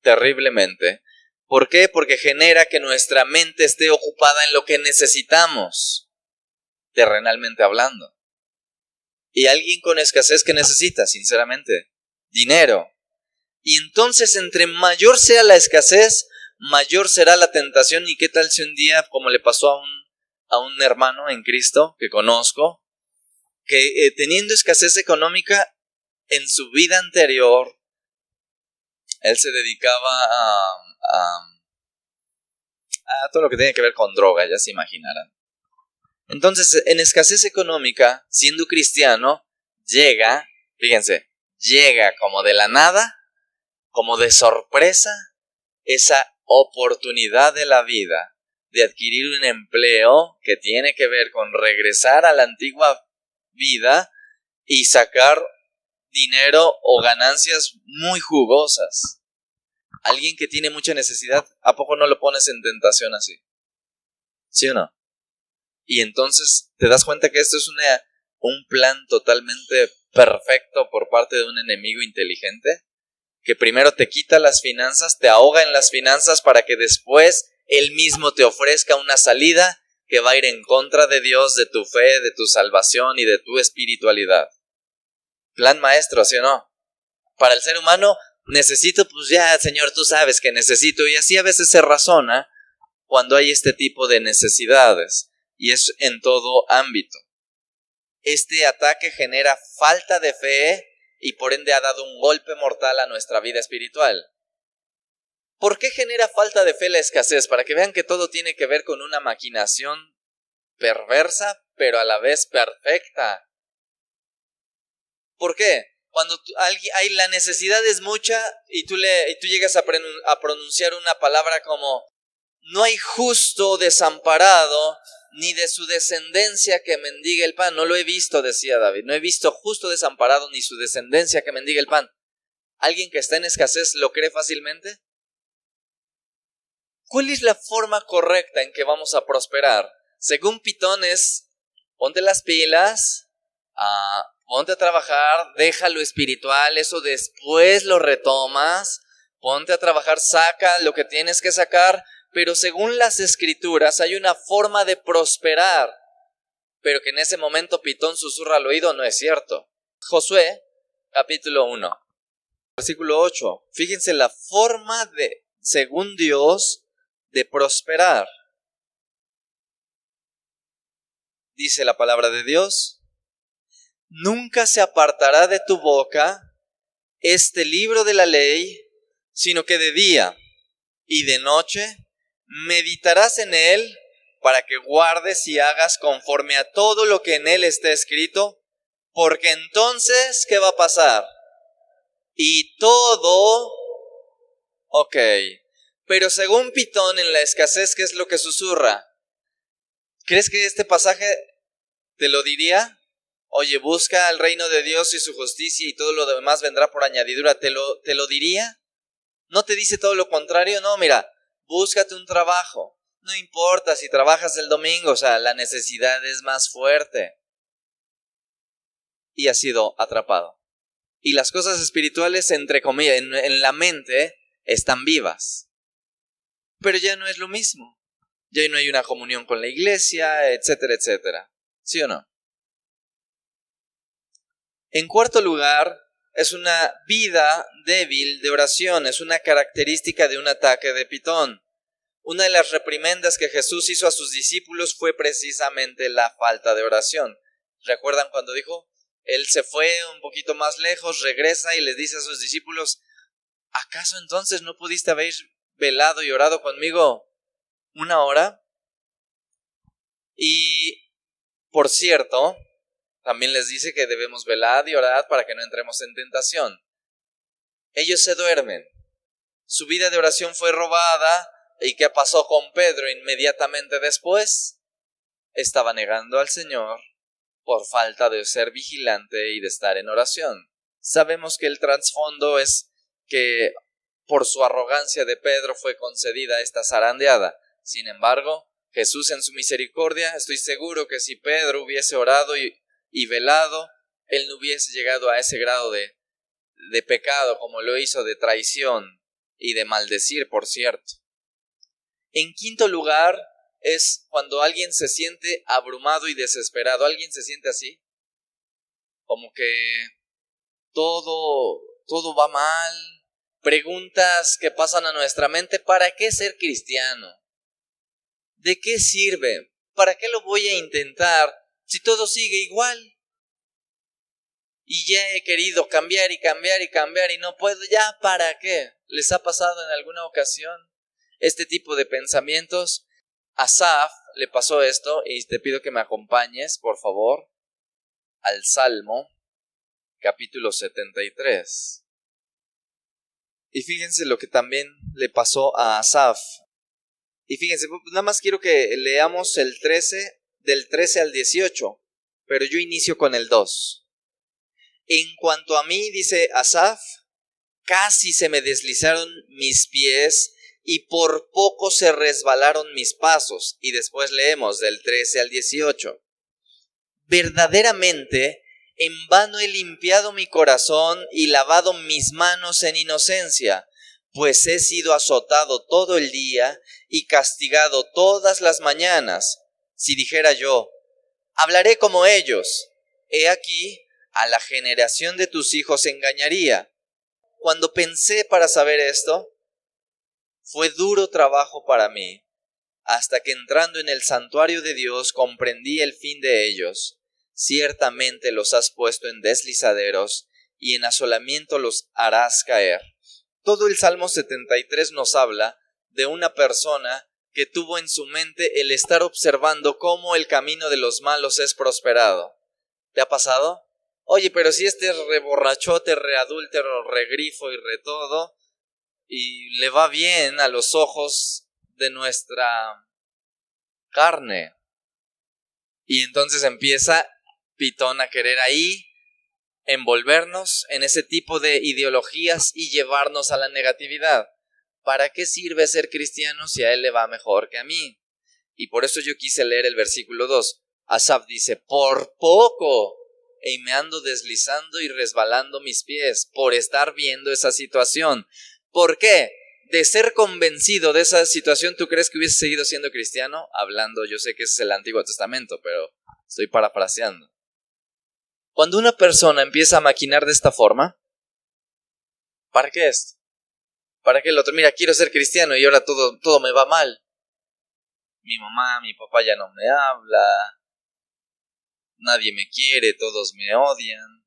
terriblemente. ¿Por qué? Porque genera que nuestra mente esté ocupada en lo que necesitamos, terrenalmente hablando. Y alguien con escasez, ¿qué necesita? Sinceramente, dinero. Y entonces, entre mayor sea la escasez, mayor será la tentación. ¿Y qué tal si un día, como le pasó a un hermano en Cristo que conozco, que teniendo escasez económica en su vida anterior, él se dedicaba a todo lo que tiene que ver con droga, ya se imaginarán. Entonces, en escasez económica, siendo cristiano, fíjense, llega como de la nada, como de sorpresa, esa oportunidad de la vida de adquirir un empleo que tiene que ver con regresar a la antigua vida y sacar dinero o ganancias muy jugosas. Alguien que tiene mucha necesidad, ¿a poco no lo pones en tentación así? ¿Sí o no? Y entonces te das cuenta que esto es un plan totalmente perfecto por parte de un enemigo inteligente, que primero te quita las finanzas, te ahoga en las finanzas para que después él mismo te ofrezca una salida que va a ir en contra de Dios, de tu fe, de tu salvación y de tu espiritualidad. Plan maestro, ¿sí o no? Para el ser humano, necesito, pues ya, Señor, tú sabes que necesito, y así a veces se razona cuando hay este tipo de necesidades, y es en todo ámbito. Este ataque genera falta de fe y por ende ha dado un golpe mortal a nuestra vida espiritual. ¿Por qué genera falta de fe la escasez? Para que vean que todo tiene que ver con una maquinación perversa, pero a la vez perfecta. ¿Por qué? Cuando la necesidad es mucha y tú llegas a pronunciar una palabra como no hay justo desamparado, ni de su descendencia que mendigue el pan. No lo he visto, decía David. No he visto justo desamparado, ni su descendencia que mendigue el pan. ¿Alguien que está en escasez lo cree fácilmente? ¿Cuál es la forma correcta en que vamos a prosperar? Según Pitón es, ponte las pilas, ponte a trabajar, deja lo espiritual, eso después lo retomas, ponte a trabajar, saca lo que tienes que sacar, pero según las escrituras hay una forma de prosperar, pero que en ese momento Pitón susurra al oído, no es cierto. Josué, capítulo 1, versículo 8, fíjense la forma según Dios, de prosperar. Dice la palabra de Dios: nunca se apartará de tu boca este libro de la ley, sino que de día y de noche meditarás en él, para que guardes y hagas conforme a todo lo que en él está escrito, porque entonces, ¿qué va a pasar? Y todo, ok, pero según Pitón en la escasez, ¿qué es lo que susurra? ¿Crees que este pasaje te lo diría? Oye, busca el reino de Dios y su justicia y todo lo demás vendrá por añadidura. ¿Te lo diría? ¿No te dice todo lo contrario? No, mira, búscate un trabajo. No importa si trabajas el domingo, o sea, la necesidad es más fuerte. Y has sido atrapado. Y las cosas espirituales, entre comillas, en la mente, están vivas. Pero ya no es lo mismo. Ya no hay una comunión con la iglesia, etcétera, etcétera. ¿Sí o no? En cuarto lugar, es una vida débil de oración, es una característica de un ataque de Pitón. Una de las reprimendas que Jesús hizo a sus discípulos fue precisamente la falta de oración. ¿Recuerdan cuando dijo? Él se fue un poquito más lejos, regresa y les dice a sus discípulos: ¿acaso entonces no pudiste haber velado y orado conmigo 1 hora? Y, por cierto, también les dice que debemos velar y orar para que no entremos en tentación. Ellos se duermen. Su vida de oración fue robada. ¿Y qué pasó con Pedro inmediatamente después? Estaba negando al Señor por falta de ser vigilante y de estar en oración. Sabemos que el trasfondo es que por su arrogancia de Pedro fue concedida esta zarandeada. Sin embargo, Jesús en su misericordia, estoy seguro que si Pedro hubiese orado y velado, él no hubiese llegado a ese grado de pecado como lo hizo, de traición y de maldecir, por cierto. En quinto lugar, es cuando alguien se siente abrumado y desesperado. ¿Alguien se siente así? Como que todo va mal. Preguntas que pasan a nuestra mente: ¿para qué ser cristiano? ¿De qué sirve? ¿Para qué lo voy a intentar si todo sigue igual? Y ya he querido cambiar y cambiar y cambiar y no puedo. ¿Ya para qué? ¿Les ha pasado en alguna ocasión este tipo de pensamientos? A Asaf le pasó esto, y te pido que me acompañes, por favor, al Salmo, capítulo 73. Y fíjense lo que también le pasó a Asaf. Y fíjense, nada más quiero que leamos el 13, del 13 al 18, pero yo inicio con el 2. En cuanto a mí, dice Asaf, casi se me deslizaron mis pies y por poco se resbalaron mis pasos. Y después leemos del 13 al 18. Verdaderamente, en vano he limpiado mi corazón y lavado mis manos en inocencia, pues he sido azotado todo el día y castigado todas las mañanas. Si dijera yo, hablaré como ellos, he aquí, a la generación de tus hijos engañaría. Cuando pensé para saber esto, fue duro trabajo para mí, hasta que entrando en el santuario de Dios comprendí el fin de ellos. Ciertamente los has puesto en deslizaderos y en asolamiento los harás caer. Todo el Salmo 73 nos habla de una persona que tuvo en su mente el estar observando cómo el camino de los malos es prosperado. ¿Te ha pasado? Oye, pero si este es re borrachote, re adúltero, re grifo y re todo, y le va bien a los ojos de nuestra carne. Y entonces empieza Pitón a querer ahí envolvernos en ese tipo de ideologías y llevarnos a la negatividad. ¿Para qué sirve ser cristiano si a él le va mejor que a mí? Y por eso yo quise leer el versículo 2. Asaf dice, por poco, y me ando deslizando y resbalando mis pies por estar viendo esa situación. ¿Por qué? De ser convencido de esa situación, ¿tú crees que hubiese seguido siendo cristiano? Hablando, yo sé que ese es el Antiguo Testamento, pero estoy parafraseando. Cuando una persona empieza a maquinar de esta forma, ¿para qué esto? ¿Para qué el otro? Mira, quiero ser cristiano y ahora todo me va mal. Mi mamá, mi papá ya no me habla, nadie me quiere, todos me odian,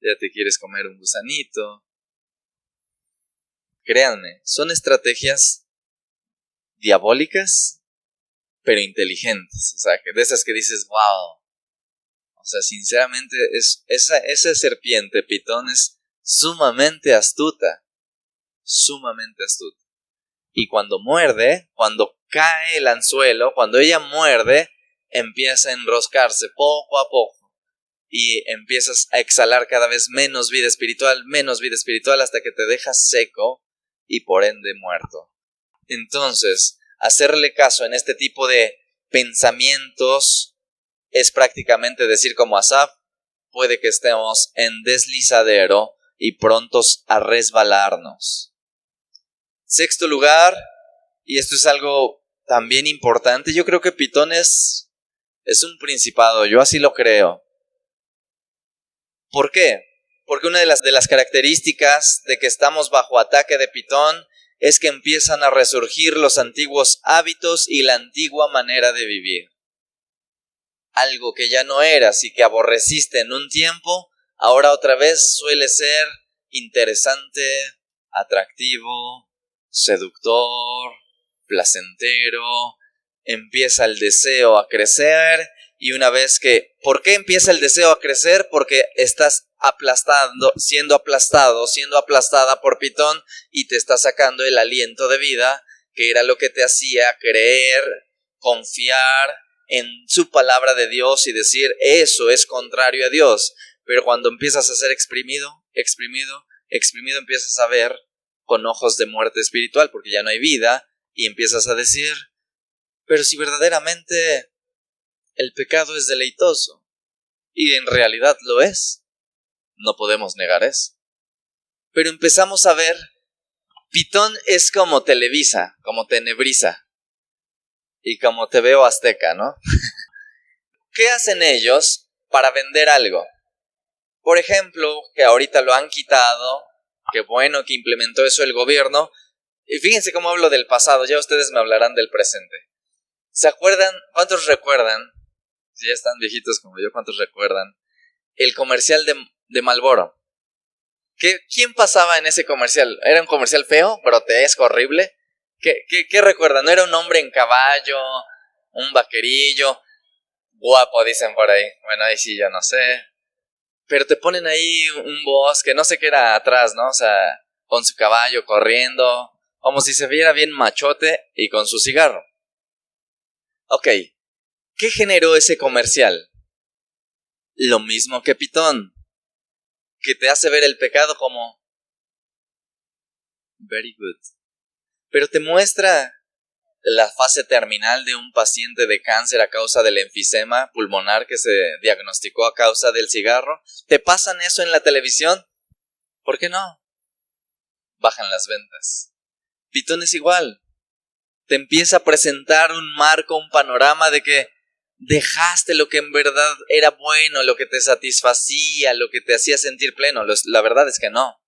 ya te quieres comer un gusanito. Créanme, son estrategias diabólicas, pero inteligentes. O sea, que de esas que dices, wow. O sea, sinceramente, esa serpiente Pitón es sumamente astuta. Sumamente astuta. Y cuando muerde, cuando cae el anzuelo, cuando ella muerde, empieza a enroscarse poco a poco. Y empiezas a exhalar cada vez menos vida espiritual, hasta que te dejas seco y por ende muerto. Entonces, hacerle caso en este tipo de pensamientos es prácticamente decir como Asaf, puede que estemos en deslizadero y prontos a resbalarnos. Sexto lugar, y esto es algo también importante, yo creo que Pitón es un principado, yo así lo creo. ¿Por qué? Porque una de las características de que estamos bajo ataque de Pitón es que empiezan a resurgir los antiguos hábitos y la antigua manera de vivir. Algo que ya no eras y que aborreciste en un tiempo, ahora otra vez suele ser interesante, atractivo, seductor, placentero. Empieza el deseo a crecer y una vez que... ¿Por qué empieza el deseo a crecer? Porque estás siendo aplastada por Pitón y te está sacando el aliento de vida, que era lo que te hacía creer, confiar en su palabra de Dios y decir, eso es contrario a Dios. Pero cuando empiezas a ser exprimido, empiezas a ver con ojos de muerte espiritual, porque ya no hay vida, y empiezas a decir, pero si verdaderamente el pecado es deleitoso, y en realidad lo es, no podemos negar eso. Pero empezamos a ver, Pitón es como Televisa, como Tenebrisa, y como Te Veo Azteca, ¿no? ¿Qué hacen ellos para vender algo? Por ejemplo, que ahorita lo han quitado, qué bueno que implementó eso el gobierno, y fíjense cómo hablo del pasado, ya ustedes me hablarán del presente. ¿Se acuerdan? ¿Cuántos recuerdan? Si ya están viejitos como yo, ¿cuántos recuerdan? El comercial de Marlboro. ¿Quién pasaba en ese comercial? ¿Era un comercial feo, grotesco, horrible? ¿Qué recuerdan? ¿No era un hombre en caballo, un vaquerillo, guapo dicen por ahí? Bueno, ahí sí yo no sé. Pero te ponen ahí un bosque, no sé qué era atrás, ¿no? O sea, con su caballo corriendo, como si se viera bien machote y con su cigarro. Ok, ¿qué generó ese comercial? Lo mismo que Pitón, que te hace ver el pecado como very good. Pero te muestra la fase terminal de un paciente de cáncer a causa del enfisema pulmonar que se diagnosticó a causa del cigarro. ¿Te pasan eso en la televisión? ¿Por qué no? Bajan las ventas. Pitón es igual. Te empieza a presentar un marco, un panorama de que dejaste lo que en verdad era bueno, lo que te satisfacía, lo que te hacía sentir pleno. La verdad es que no.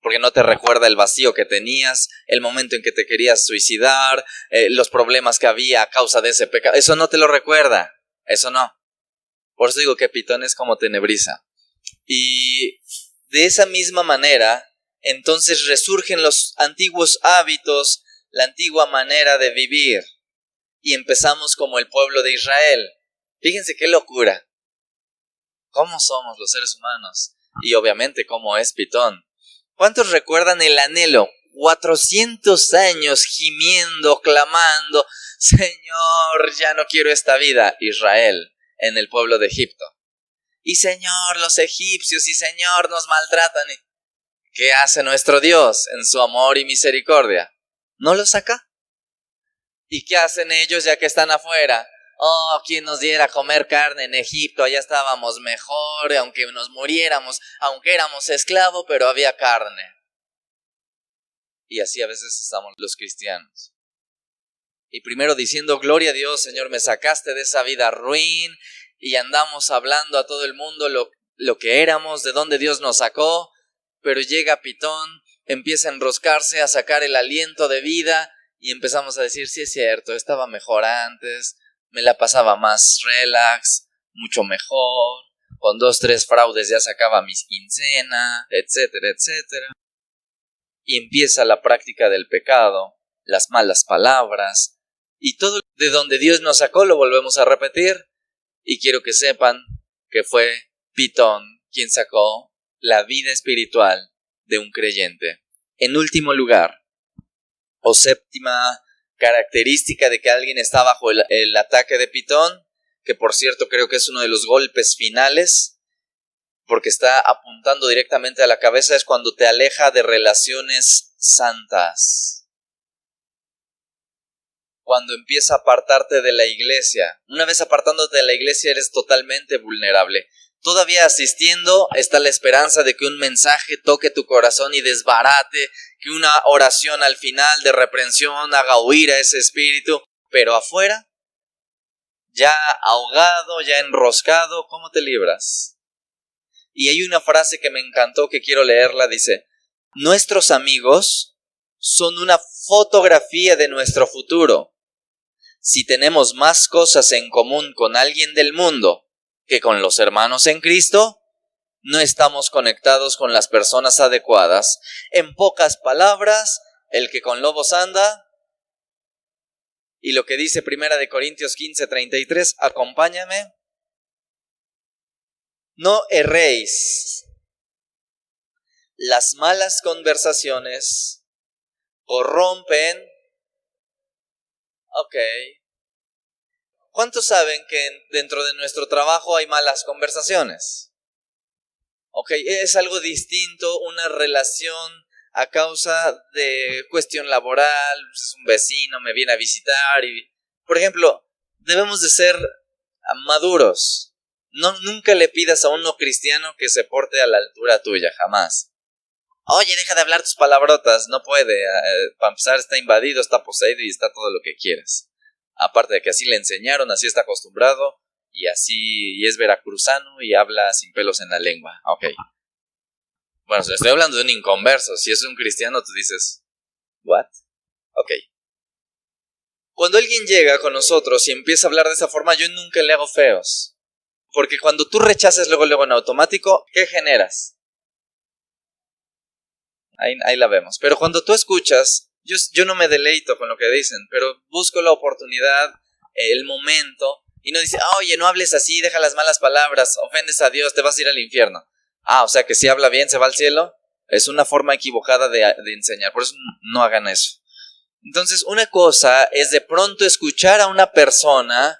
Porque no te recuerda el vacío que tenías, el momento en que te querías suicidar, los problemas que había a causa de ese pecado. Eso no te lo recuerda, eso no. Por eso digo que Pitón es como Tenebrisa. Y de esa misma manera, entonces resurgen los antiguos hábitos, la antigua manera de vivir. y empezamos como el pueblo de Israel. Fíjense qué locura. ¿Cómo somos los seres humanos? Y obviamente cómo es Pitón. ¿Cuántos recuerdan el anhelo? 400 años gimiendo, clamando, Señor, ya no quiero esta vida. Israel, en el pueblo de Egipto. Y Señor, los egipcios, y Señor, nos maltratan. ¿Qué hace nuestro Dios en su amor y misericordia? ¿No los saca? ¿Y qué hacen ellos ya que están afuera? Oh, quien nos diera comer carne en Egipto, allá estábamos mejor, aunque nos muriéramos, aunque éramos esclavos, pero había carne. Y así a veces estamos los cristianos. Y primero diciendo, gloria a Dios, Señor, me sacaste de esa vida ruin, y andamos hablando a todo el mundo lo que éramos, de dónde Dios nos sacó, pero llega Pitón, empieza a enroscarse, a sacar el aliento de vida, y empezamos a decir, sí es cierto, estaba mejor antes, me la pasaba más relax, mucho mejor, con 2, 3 fraudes ya sacaba mis quincena, etcétera, etcétera. Y empieza la práctica del pecado, las malas palabras, y todo de donde Dios nos sacó lo volvemos a repetir. Y quiero que sepan que fue Pitón quien sacó la vida espiritual de un creyente. En último lugar, o séptima característica de que alguien está bajo el ataque de Pitón, que por cierto creo que es uno de los golpes finales, porque está apuntando directamente a la cabeza, es cuando te aleja de relaciones santas. Cuando empieza a apartarte de la iglesia. Una vez apartándote de la iglesia eres totalmente vulnerable. Todavía asistiendo está la esperanza de que un mensaje toque tu corazón y desbarate, que una oración al final de reprensión haga huir a ese espíritu. Pero afuera, ya ahogado, ya enroscado, ¿cómo te libras? Y hay una frase que me encantó que quiero leerla, dice, nuestros amigos son una fotografía de nuestro futuro. Si tenemos más cosas en común con alguien del mundo que con los hermanos en Cristo, no estamos conectados con las personas adecuadas. En pocas palabras, el que con lobos anda, y lo que dice 1 Corintios 15:33, acompáñame. No erréis. Las malas conversaciones corrompen. Ok. ¿Cuántos saben que dentro de nuestro trabajo hay malas conversaciones? Ok, es algo distinto, una relación a causa de cuestión laboral, es un vecino, me viene a visitar y, por ejemplo, debemos de ser maduros. Nunca le pidas a un no cristiano que se porte a la altura tuya, jamás. Oye, deja de hablar tus palabrotas, no puede, para empezar está invadido, está poseído y está todo lo que quieras. Aparte de que así le enseñaron, así está acostumbrado, y es veracruzano y habla sin pelos en la lengua. Ok. Bueno, estoy hablando de un inconverso. Si es un cristiano, tú dices, ¿what? Ok. Cuando alguien llega con nosotros y empieza a hablar de esa forma, yo nunca le hago feos. Porque cuando tú rechazas luego en automático, ¿qué generas? Ahí la vemos. Pero cuando tú escuchas, yo no me deleito con lo que dicen, pero busco la oportunidad, el momento, y no dice, oye, no hables así, deja las malas palabras, ofendes a Dios, te vas a ir al infierno. O sea que si habla bien se va al cielo. Es una forma equivocada de enseñar, por eso no hagan eso. Entonces, una cosa es de pronto escuchar a una persona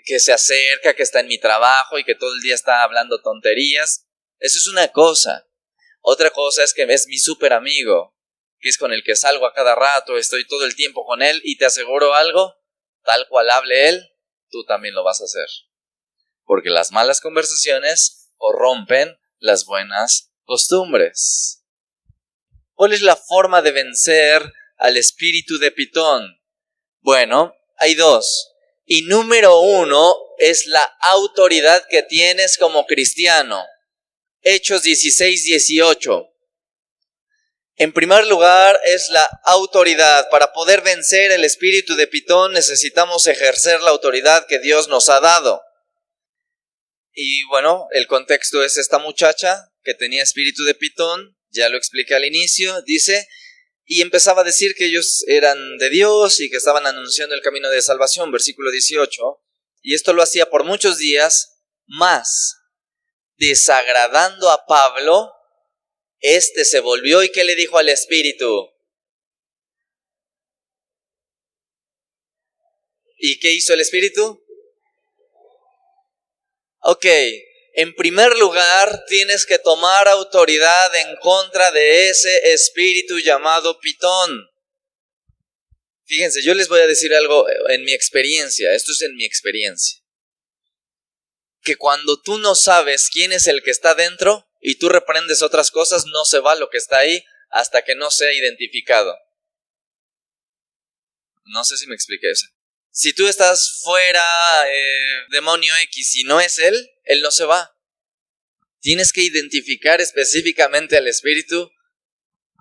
que se acerca, que está en mi trabajo y que todo el día está hablando tonterías. Eso es una cosa. Otra cosa es que es mi súper amigo, que es con el que salgo a cada rato, estoy todo el tiempo con él y te aseguro algo, tal cual hable él, tú también lo vas a hacer. Porque las malas conversaciones corrompen las buenas costumbres. ¿Cuál es la forma de vencer al espíritu de Pitón? Bueno, hay dos. Y número 1 es la autoridad que tienes como cristiano. Hechos 16:18. En primer lugar es la autoridad. Para poder vencer el espíritu de Pitón necesitamos ejercer la autoridad que Dios nos ha dado. Y bueno, el contexto es esta muchacha que tenía espíritu de Pitón, ya lo expliqué al inicio, dice, y empezaba a decir que ellos eran de Dios y que estaban anunciando el camino de salvación, versículo 18. Y esto lo hacía por muchos días, más desagradando a Pablo, este se volvió y ¿qué le dijo al Espíritu? ¿Y qué hizo el Espíritu? Ok, en primer lugar tienes que tomar autoridad en contra de ese espíritu llamado Pitón. Fíjense, yo les voy a decir algo en mi experiencia, esto es en mi experiencia. Que cuando tú no sabes quién es el que está dentro y tú reprendes otras cosas, no se va lo que está ahí hasta que no sea identificado. No sé si me expliqué eso. Si tú estás fuera, demonio X, y no es él no se va. Tienes que identificar específicamente al espíritu.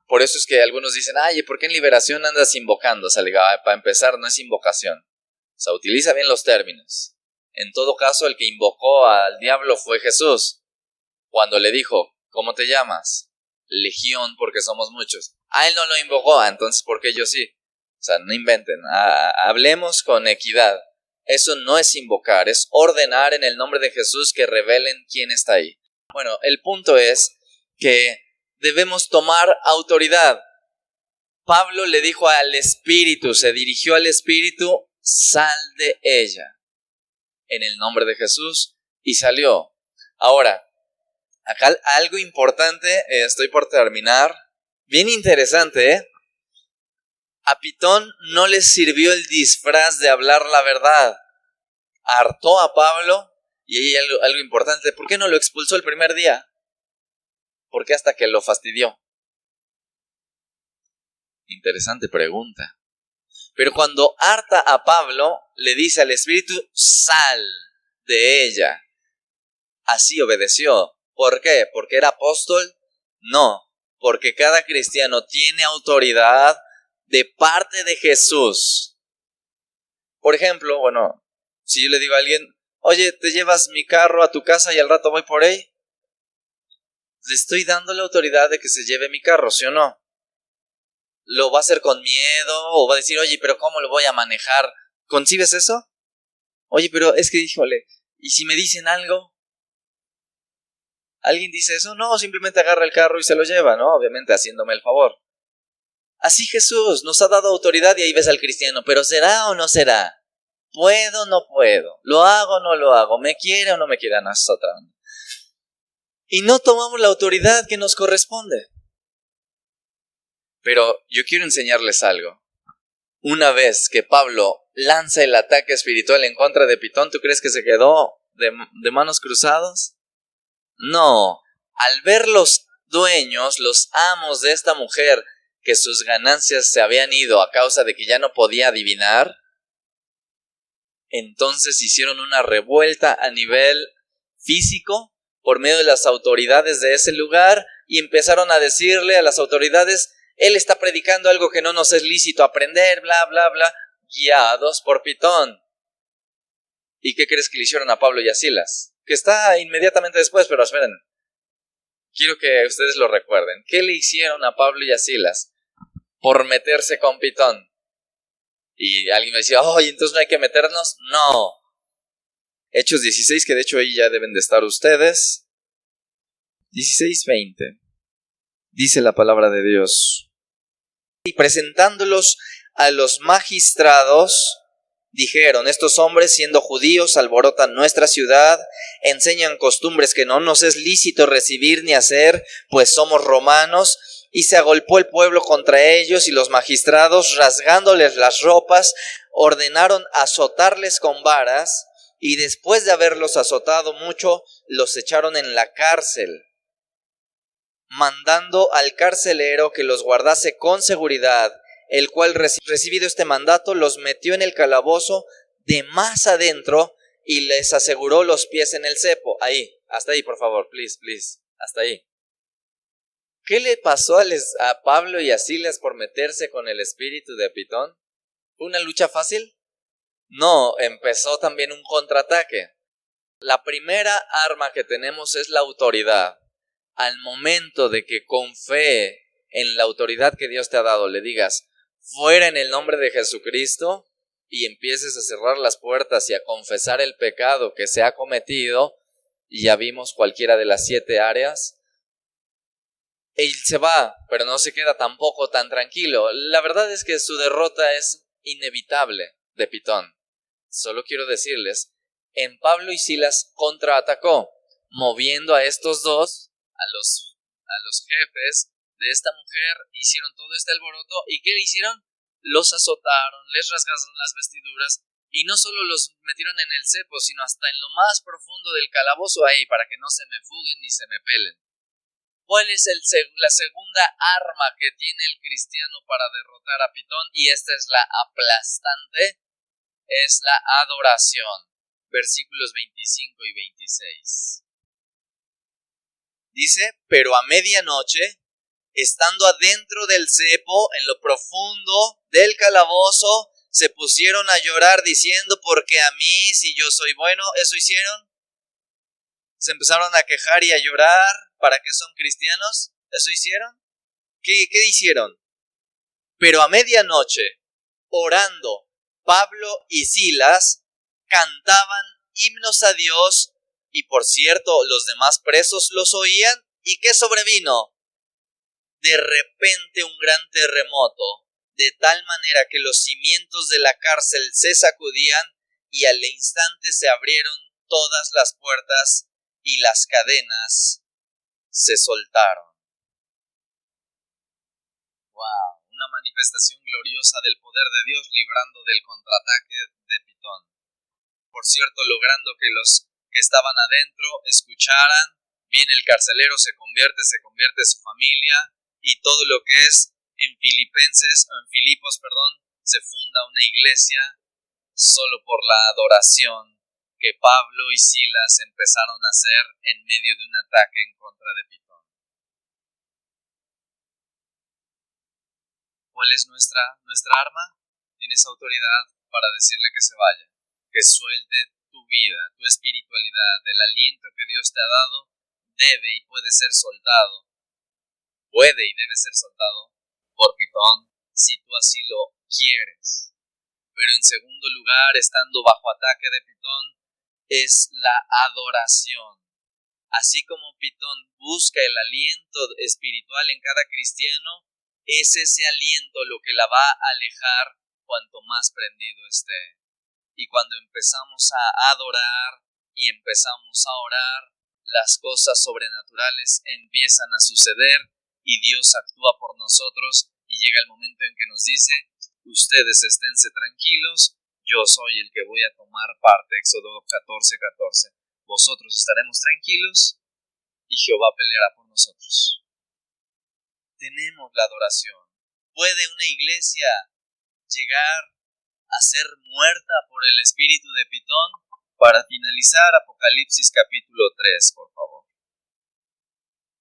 Por eso es que algunos dicen, ay, ¿por qué en liberación andas invocando? O sea, para empezar, no es invocación. O sea, utiliza bien los términos. En todo caso, el que invocó al diablo fue Jesús. Cuando le dijo, ¿cómo te llamas? Legión, porque somos muchos. A él no lo invocó, entonces ¿por qué yo sí? O sea, no inventen. Hablemos con equidad. Eso no es invocar, es ordenar en el nombre de Jesús que revelen quién está ahí. Bueno, el punto es que debemos tomar autoridad. Pablo le dijo al Espíritu, se dirigió al Espíritu, sal de ella, en el nombre de Jesús, y salió. Ahora, acá algo importante, estoy por terminar, bien interesante, A Pitón no le sirvió el disfraz de hablar la verdad. Hartó a Pablo, y ahí hay algo importante, ¿por qué no lo expulsó el primer día? ¿Por qué hasta que lo fastidió? Interesante pregunta. Pero cuando harta a Pablo, le dice al Espíritu, sal de ella. Así obedeció. ¿Por qué? ¿Porque era apóstol? No, porque cada cristiano tiene autoridad de parte de Jesús. Por ejemplo, bueno, si yo le digo a alguien, oye, ¿te llevas mi carro a tu casa y al rato voy por ahí? Le estoy dando la autoridad de que se lleve mi carro, ¿sí o no? ¿Lo va a hacer con miedo? ¿O va a decir, oye, pero cómo lo voy a manejar? ¿Concibes eso? Oye, pero es que, híjole, ¿y si me dicen algo? ¿Alguien dice eso? No, simplemente agarra el carro y se lo lleva, ¿no? Obviamente haciéndome el favor. Así Jesús nos ha dado autoridad y ahí ves al cristiano, pero ¿será o no será? ¿Puedo o no puedo? ¿Lo hago o no lo hago? ¿Me quiere o no me quiere a nosotros? Y no tomamos la autoridad que nos corresponde. Pero yo quiero enseñarles algo. Una vez que Pablo lanza el ataque espiritual en contra de Pitón, ¿tú crees que se quedó de manos cruzadas? No. Al ver los dueños, los amos de esta mujer, que sus ganancias se habían ido a causa de que ya no podía adivinar, entonces hicieron una revuelta a nivel físico por medio de las autoridades de ese lugar y empezaron a decirle a las autoridades, él está predicando algo que no nos es lícito aprender, bla, bla, bla, guiados por Pitón. ¿Y qué crees que le hicieron a Pablo y a Silas? Que está inmediatamente después, pero esperen. Quiero que ustedes lo recuerden. ¿Qué le hicieron a Pablo y a Silas por meterse con Pitón? Y alguien me decía, oye, entonces no hay que meternos. No. Hechos 16, que de hecho ahí ya deben de estar ustedes. 16:20. Dice la palabra de Dios. Y presentándolos a los magistrados, dijeron, estos hombres siendo judíos alborotan nuestra ciudad, enseñan costumbres que no nos es lícito recibir ni hacer, pues somos romanos. Y se agolpó el pueblo contra ellos y los magistrados, rasgándoles las ropas, ordenaron azotarles con varas y después de haberlos azotado mucho, los echaron en la cárcel, mandando al carcelero que los guardase con seguridad, el cual recibido este mandato los metió en el calabozo de más adentro y les aseguró los pies en el cepo. Ahí, hasta ahí por favor, please, hasta ahí. ¿Qué le pasó a Pablo y a Silas por meterse con el espíritu de Pitón? ¿Fue una lucha fácil? No, empezó también un contraataque. La primera arma que tenemos es la autoridad. Al momento de que con fe en la autoridad que Dios te ha dado le digas, fuera en el nombre de Jesucristo, y empieces a cerrar las puertas y a confesar el pecado que se ha cometido, y ya vimos cualquiera de las 7 áreas, él se va, pero no se queda tampoco tan tranquilo. La verdad es que su derrota es inevitable de Pitón. Solo quiero decirles, en Pablo y Silas contraatacó, moviendo a estos dos, a los jefes de esta mujer, hicieron todo este alboroto. ¿Y qué le hicieron? Los azotaron, les rasgaron las vestiduras, y no solo los metieron en el cepo, sino hasta en lo más profundo del calabozo ahí, para que no se me fuguen ni se me pelen. ¿Cuál es la segunda arma que tiene el cristiano para derrotar a Pitón? Y esta es la aplastante, es la adoración. Versículos 25 y 26. Dice, pero a medianoche, estando adentro del cepo, en lo profundo del calabozo, se pusieron a llorar diciendo, porque a mí, si yo soy bueno, ¿eso hicieron? Se empezaron a quejar y a llorar. ¿Para qué son cristianos? ¿Eso hicieron? ¿Qué hicieron? Pero a medianoche, orando, Pablo y Silas cantaban himnos a Dios, y por cierto, los demás presos los oían. ¿Y qué sobrevino? De repente un gran terremoto, de tal manera que los cimientos de la cárcel se sacudían, y al instante se abrieron todas las puertas y las cadenas se soltaron. ¡Wow! Una manifestación gloriosa del poder de Dios librando del contraataque de Pitón. Por cierto, logrando que los que estaban adentro escucharan, viene el carcelero, se convierte su familia, y todo lo que es en Filipos, se funda una iglesia solo por la adoración que Pablo y Silas empezaron a hacer en medio de un ataque en contra de Pitón. ¿Cuál es nuestra arma? Tienes autoridad para decirle que se vaya, que suelte tu vida, tu espiritualidad, el aliento que Dios te ha dado, debe y puede ser soltado. Puede y debe ser soltado por Pitón, si tú así lo quieres. Pero en segundo lugar, estando bajo ataque de Pitón, es la adoración. Así como Pitón busca el aliento espiritual en cada cristiano, es ese aliento lo que la va a alejar cuanto más prendido esté. Y cuando empezamos a adorar y empezamos a orar, las cosas sobrenaturales empiezan a suceder y Dios actúa por nosotros, y llega el momento en que nos dice, ustedes esténse tranquilos, yo soy el que voy a tomar parte. Éxodo 14:14. Vosotros estaremos tranquilos y Jehová peleará por nosotros. Tenemos la adoración. ¿Puede una iglesia llegar a ser muerta por el espíritu de Pitón? Para finalizar, Apocalipsis capítulo 3, por favor.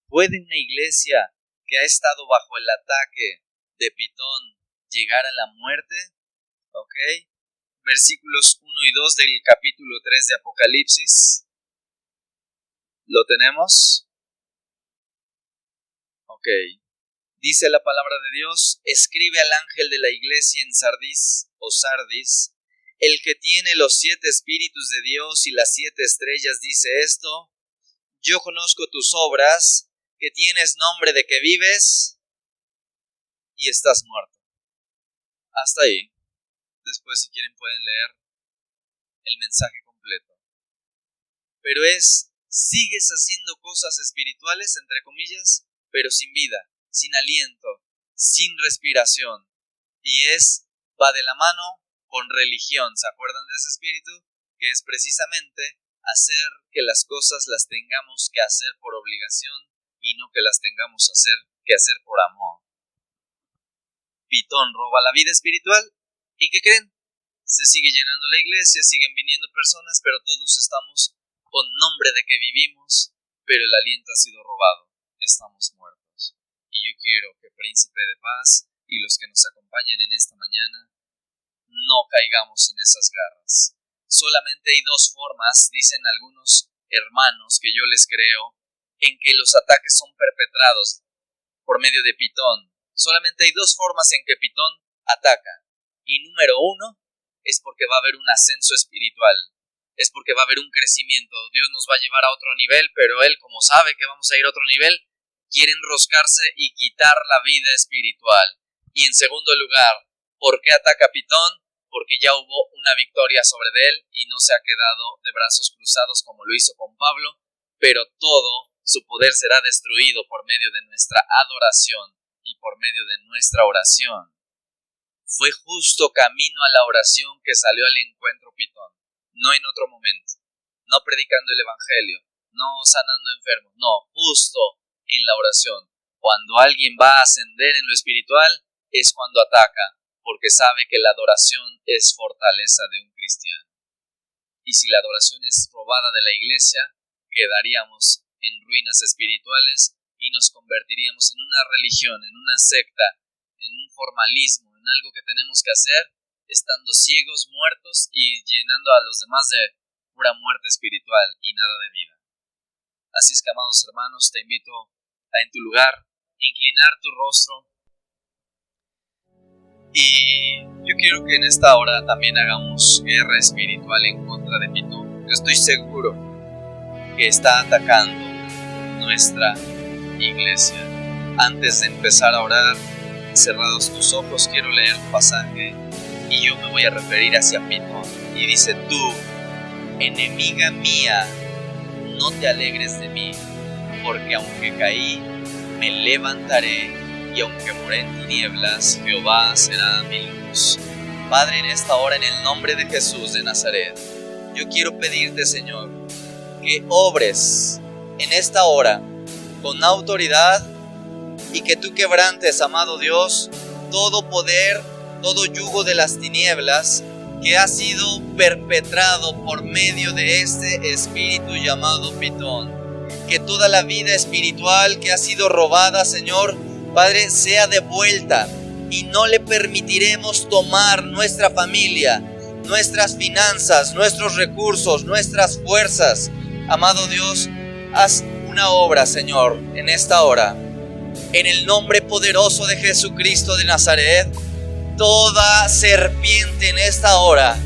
¿Puede una iglesia que ha estado bajo el ataque de Pitón llegar a la muerte? ¿Ok? Versículos 1 y 2 del capítulo 3 de Apocalipsis. ¿Lo tenemos? Ok. Dice la palabra de Dios, escribe al ángel de la iglesia en Sardis, el que tiene los 7 espíritus de Dios y las 7 estrellas, dice esto, yo conozco tus obras, que tienes nombre de que vives y estás muerto. Hasta ahí. Después, si quieren, pueden leer el mensaje completo. Pero sigues haciendo cosas espirituales, entre comillas, pero sin vida, sin aliento, sin respiración. Y va de la mano con religión. ¿Se acuerdan de ese espíritu? Que es precisamente hacer que las cosas las tengamos que hacer por obligación y no que las tengamos que hacer por amor. Pitón roba la vida espiritual. ¿Y qué creen? Se sigue llenando la iglesia, siguen viniendo personas, pero todos estamos con nombre de que vivimos, pero el aliento ha sido robado. Estamos muertos. Y yo quiero que Príncipe de Paz y los que nos acompañan en esta mañana no caigamos en esas garras. Solamente hay 2 formas, dicen algunos hermanos que yo les creo, en que los ataques son perpetrados. por medio de Pitón. Solamente hay dos formas en que Pitón ataca. Y número uno es porque va a haber un ascenso espiritual. Es porque va a haber un crecimiento. Dios nos va a llevar a otro nivel, pero Él, como sabe que vamos a ir a otro nivel, quiere enroscarse y quitar la vida espiritual. Y en segundo lugar, ¿por qué ataca Pitón? Porque ya hubo una victoria sobre él y no se ha quedado de brazos cruzados como lo hizo con Pablo, pero todo su poder será destruido por medio de nuestra adoración y por medio de nuestra oración. Fue justo camino a la oración que salió al encuentro Pitón, no en otro momento, no predicando el evangelio, no sanando enfermos, no, justo en la oración. Cuando alguien va a ascender en lo espiritual es cuando ataca, porque sabe que la adoración es fortaleza de un cristiano. Y si la adoración es robada de la iglesia, quedaríamos en ruinas espirituales y nos convertiríamos en una religión, en una secta, en un formalismo, en algo que tenemos que hacer, estando ciegos, muertos y llenando a los demás de pura muerte espiritual y nada de vida. Así es que, amados hermanos, te invito a en tu lugar inclinar tu rostro. Y yo quiero que en esta hora también hagamos guerra espiritual en contra de Pitón. Yo estoy seguro que está atacando nuestra iglesia. Antes de empezar a orar, cerrados tus ojos, quiero leer un pasaje y yo me voy a referir hacia Pitón. Y dice: tú, enemiga mía, no te alegres de mí, porque aunque caí, me levantaré. Y aunque moré en tinieblas, Jehová será mi luz. Padre, en esta hora, en el nombre de Jesús de Nazaret, yo quiero pedirte, Señor, que obres en esta hora con autoridad y que tú quebrantes, amado Dios, todo poder, todo yugo de las tinieblas que ha sido perpetrado por medio de este espíritu llamado Pitón. Que toda la vida espiritual que ha sido robada, Señor, Padre, sea devuelta y no le permitiremos tomar nuestra familia, nuestras finanzas, nuestros recursos, nuestras fuerzas. Amado Dios, haz una obra, Señor, en esta hora. En el nombre poderoso de Jesucristo de Nazaret, toda serpiente en esta hora,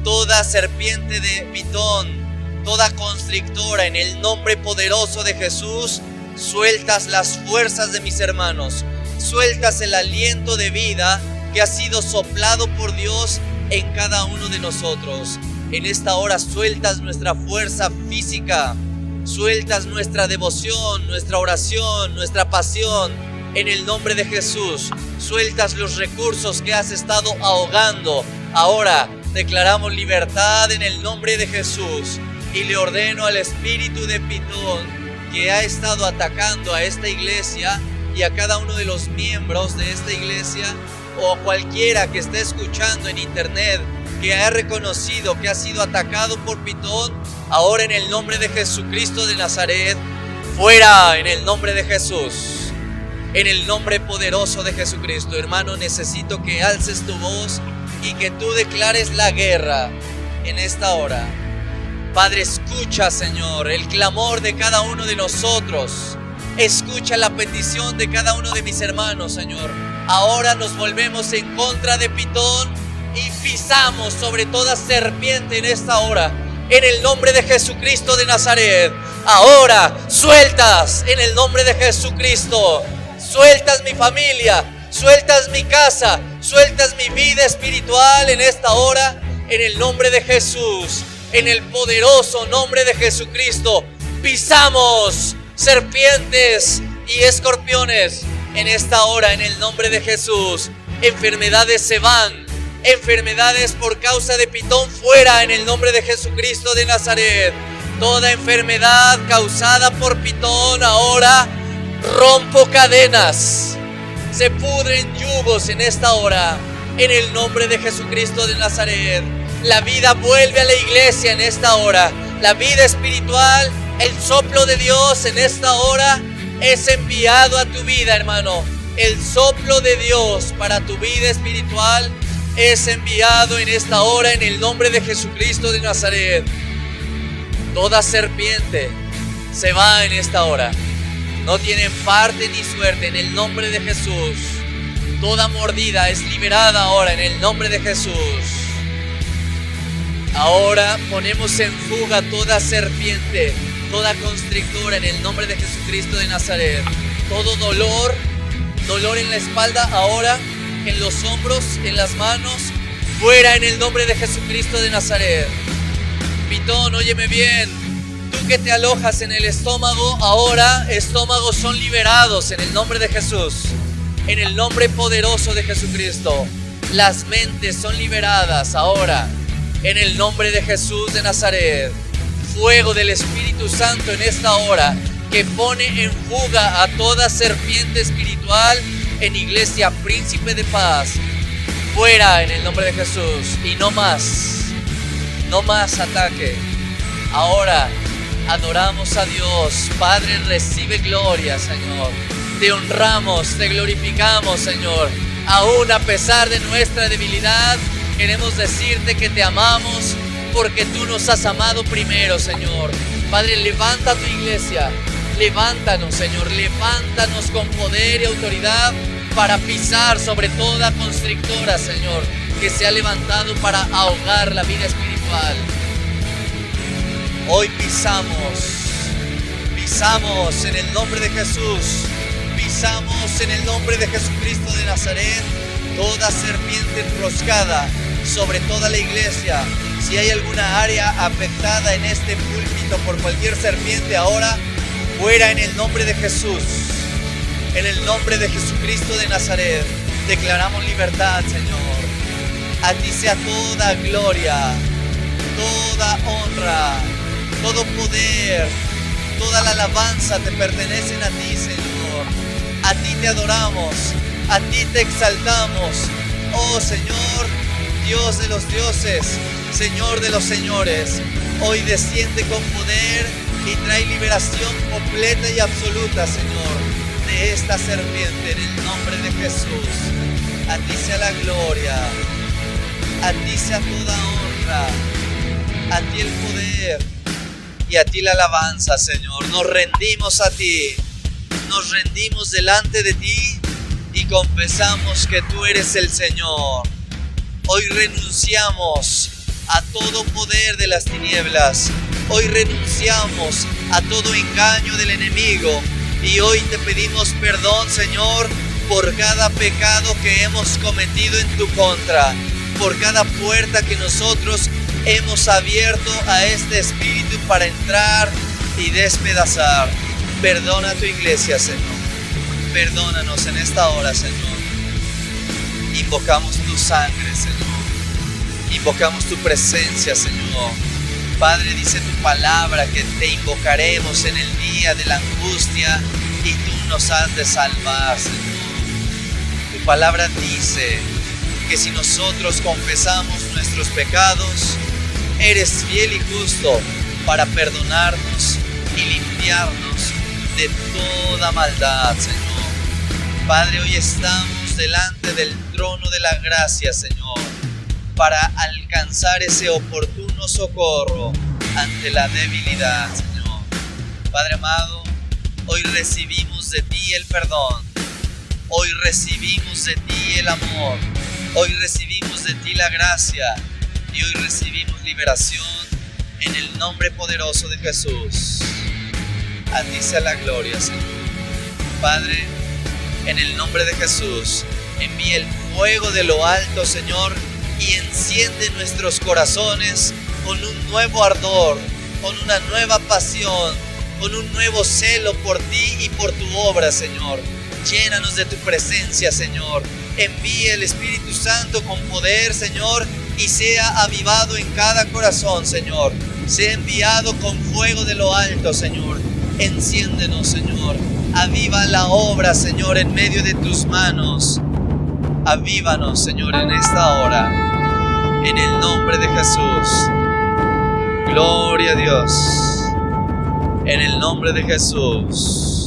toda serpiente de Pitón, toda constrictora, en el nombre poderoso de Jesús, sueltas las fuerzas de mis hermanos, sueltas el aliento de vida que ha sido soplado por Dios en cada uno de nosotros. En esta hora sueltas nuestra fuerza física, sueltas nuestra devoción, nuestra oración, nuestra pasión. En el nombre de Jesús, sueltas los recursos que has estado ahogando. Ahora declaramos libertad en el nombre de Jesús y le ordeno al espíritu de Pitón que ha estado atacando a esta iglesia y a cada uno de los miembros de esta iglesia, o a cualquiera que esté escuchando en internet que ha reconocido que ha sido atacado por Pitón, ahora en el nombre de Jesucristo de Nazaret, fuera en el nombre de Jesús, en el nombre poderoso de Jesucristo. Hermano, necesito que alces tu voz y que tú declares la guerra en esta hora. Padre, escucha, Señor, el clamor de cada uno de nosotros. Escucha la petición de cada uno de mis hermanos, Señor. Ahora nos volvemos en contra de Pitón y pisamos sobre toda serpiente en esta hora. En el nombre de Jesucristo de Nazaret. Ahora sueltas en el nombre de Jesucristo. Sueltas mi familia, sueltas mi casa, sueltas mi vida espiritual en esta hora. En el nombre de Jesús. En el poderoso nombre de Jesucristo, pisamos serpientes y escorpiones en esta hora, en el nombre de Jesús. Enfermedades se van, enfermedades por causa de Pitón fuera, en el nombre de Jesucristo de Nazaret. Toda enfermedad causada por Pitón ahora rompo cadenas, se pudren yugos en esta hora, en el nombre de Jesucristo de Nazaret. La vida vuelve a la iglesia en esta hora. La vida espiritual, el soplo de Dios en esta hora es enviado a tu vida, hermano. El soplo de Dios para tu vida espiritual es enviado en esta hora en el nombre de Jesucristo de Nazaret. Toda serpiente se va en esta hora. no tienen parte ni suerte en el nombre de Jesús. Toda mordida es liberada ahora en el nombre de Jesús. Ahora ponemos en fuga toda serpiente, toda constrictora en el nombre de Jesucristo de Nazaret. Todo dolor en la espalda ahora, en los hombros, en las manos, fuera en el nombre de Jesucristo de Nazaret. Pitón, óyeme bien, tú que te alojas en el estómago, ahora estómagos son liberados en el nombre de Jesús, en el nombre poderoso de Jesucristo. Las mentes son liberadas ahora, en el nombre de Jesús de Nazaret. Fuego del Espíritu Santo en esta hora, que pone en fuga a toda serpiente espiritual en Iglesia Príncipe de Paz. Fuera en el nombre de Jesús. Y no más ataque. Ahora adoramos a Dios. Padre, recibe gloria, Señor. Te honramos, te glorificamos, Señor. Aún a pesar de nuestra debilidad, queremos decirte que te amamos porque tú nos has amado primero, Señor. Padre, levanta tu iglesia. Levántanos, Señor. Levántanos con poder y autoridad para pisar sobre toda constrictora, Señor, que se ha levantado para ahogar la vida espiritual. Hoy pisamos en el nombre de Jesús, pisamos en el nombre de Jesucristo de Nazaret toda serpiente enroscada sobre toda la iglesia. Si hay alguna área afectada en este púlpito por cualquier serpiente ahora, fuera en el nombre de Jesús. En el nombre de Jesucristo de Nazaret, declaramos libertad, Señor. A ti sea toda gloria, toda honra, todo poder, toda la alabanza te pertenecen a ti, Señor. A ti te adoramos, a ti te exaltamos. Oh Señor, Dios de los dioses, Señor de los señores, hoy desciende con poder y trae liberación completa y absoluta, Señor, de esta serpiente en el nombre de Jesús. A ti sea la gloria, a ti sea toda honra, a ti el poder y a ti la alabanza, Señor. Nos rendimos a ti, nos rendimos delante de ti y confesamos que tú eres el Señor. Hoy renunciamos a todo poder de las tinieblas. Hoy renunciamos a todo engaño del enemigo. Y hoy te pedimos perdón, Señor, por cada pecado que hemos cometido en tu contra, por cada puerta que nosotros hemos abierto a este espíritu para entrar y despedazar. Perdona a tu iglesia, Señor. Perdónanos en esta hora, Señor. Invocamos tu sangre, Señor. Invocamos tu presencia, Señor. Padre, dice tu palabra que te invocaremos en el día de la angustia y tú nos has de salvar, Señor. Tu palabra dice que si nosotros confesamos nuestros pecados, eres fiel y justo para perdonarnos y limpiarnos de toda maldad, Señor. Padre, hoy estamos delante del trono de la gracia, Señor, para alcanzar ese oportuno socorro ante la debilidad, Señor. Padre amado, hoy recibimos de ti el perdón, hoy recibimos de ti el amor, hoy recibimos de ti la gracia y hoy recibimos liberación en el nombre poderoso de Jesús. A ti sea la gloria, Señor. Padre, en el nombre de Jesús, envía el fuego de lo alto, Señor, y enciende nuestros corazones con un nuevo ardor, con una nueva pasión, con un nuevo celo por ti y por tu obra, Señor. Llénanos de tu presencia, Señor. Envíe el Espíritu Santo con poder, Señor, y sea avivado en cada corazón, Señor. Sea enviado con fuego de lo alto, Señor. Enciéndenos, Señor. Aviva la obra, Señor, en medio de tus manos. Avívanos, Señor, en esta hora. En el nombre de Jesús. Gloria a Dios. En el nombre de Jesús.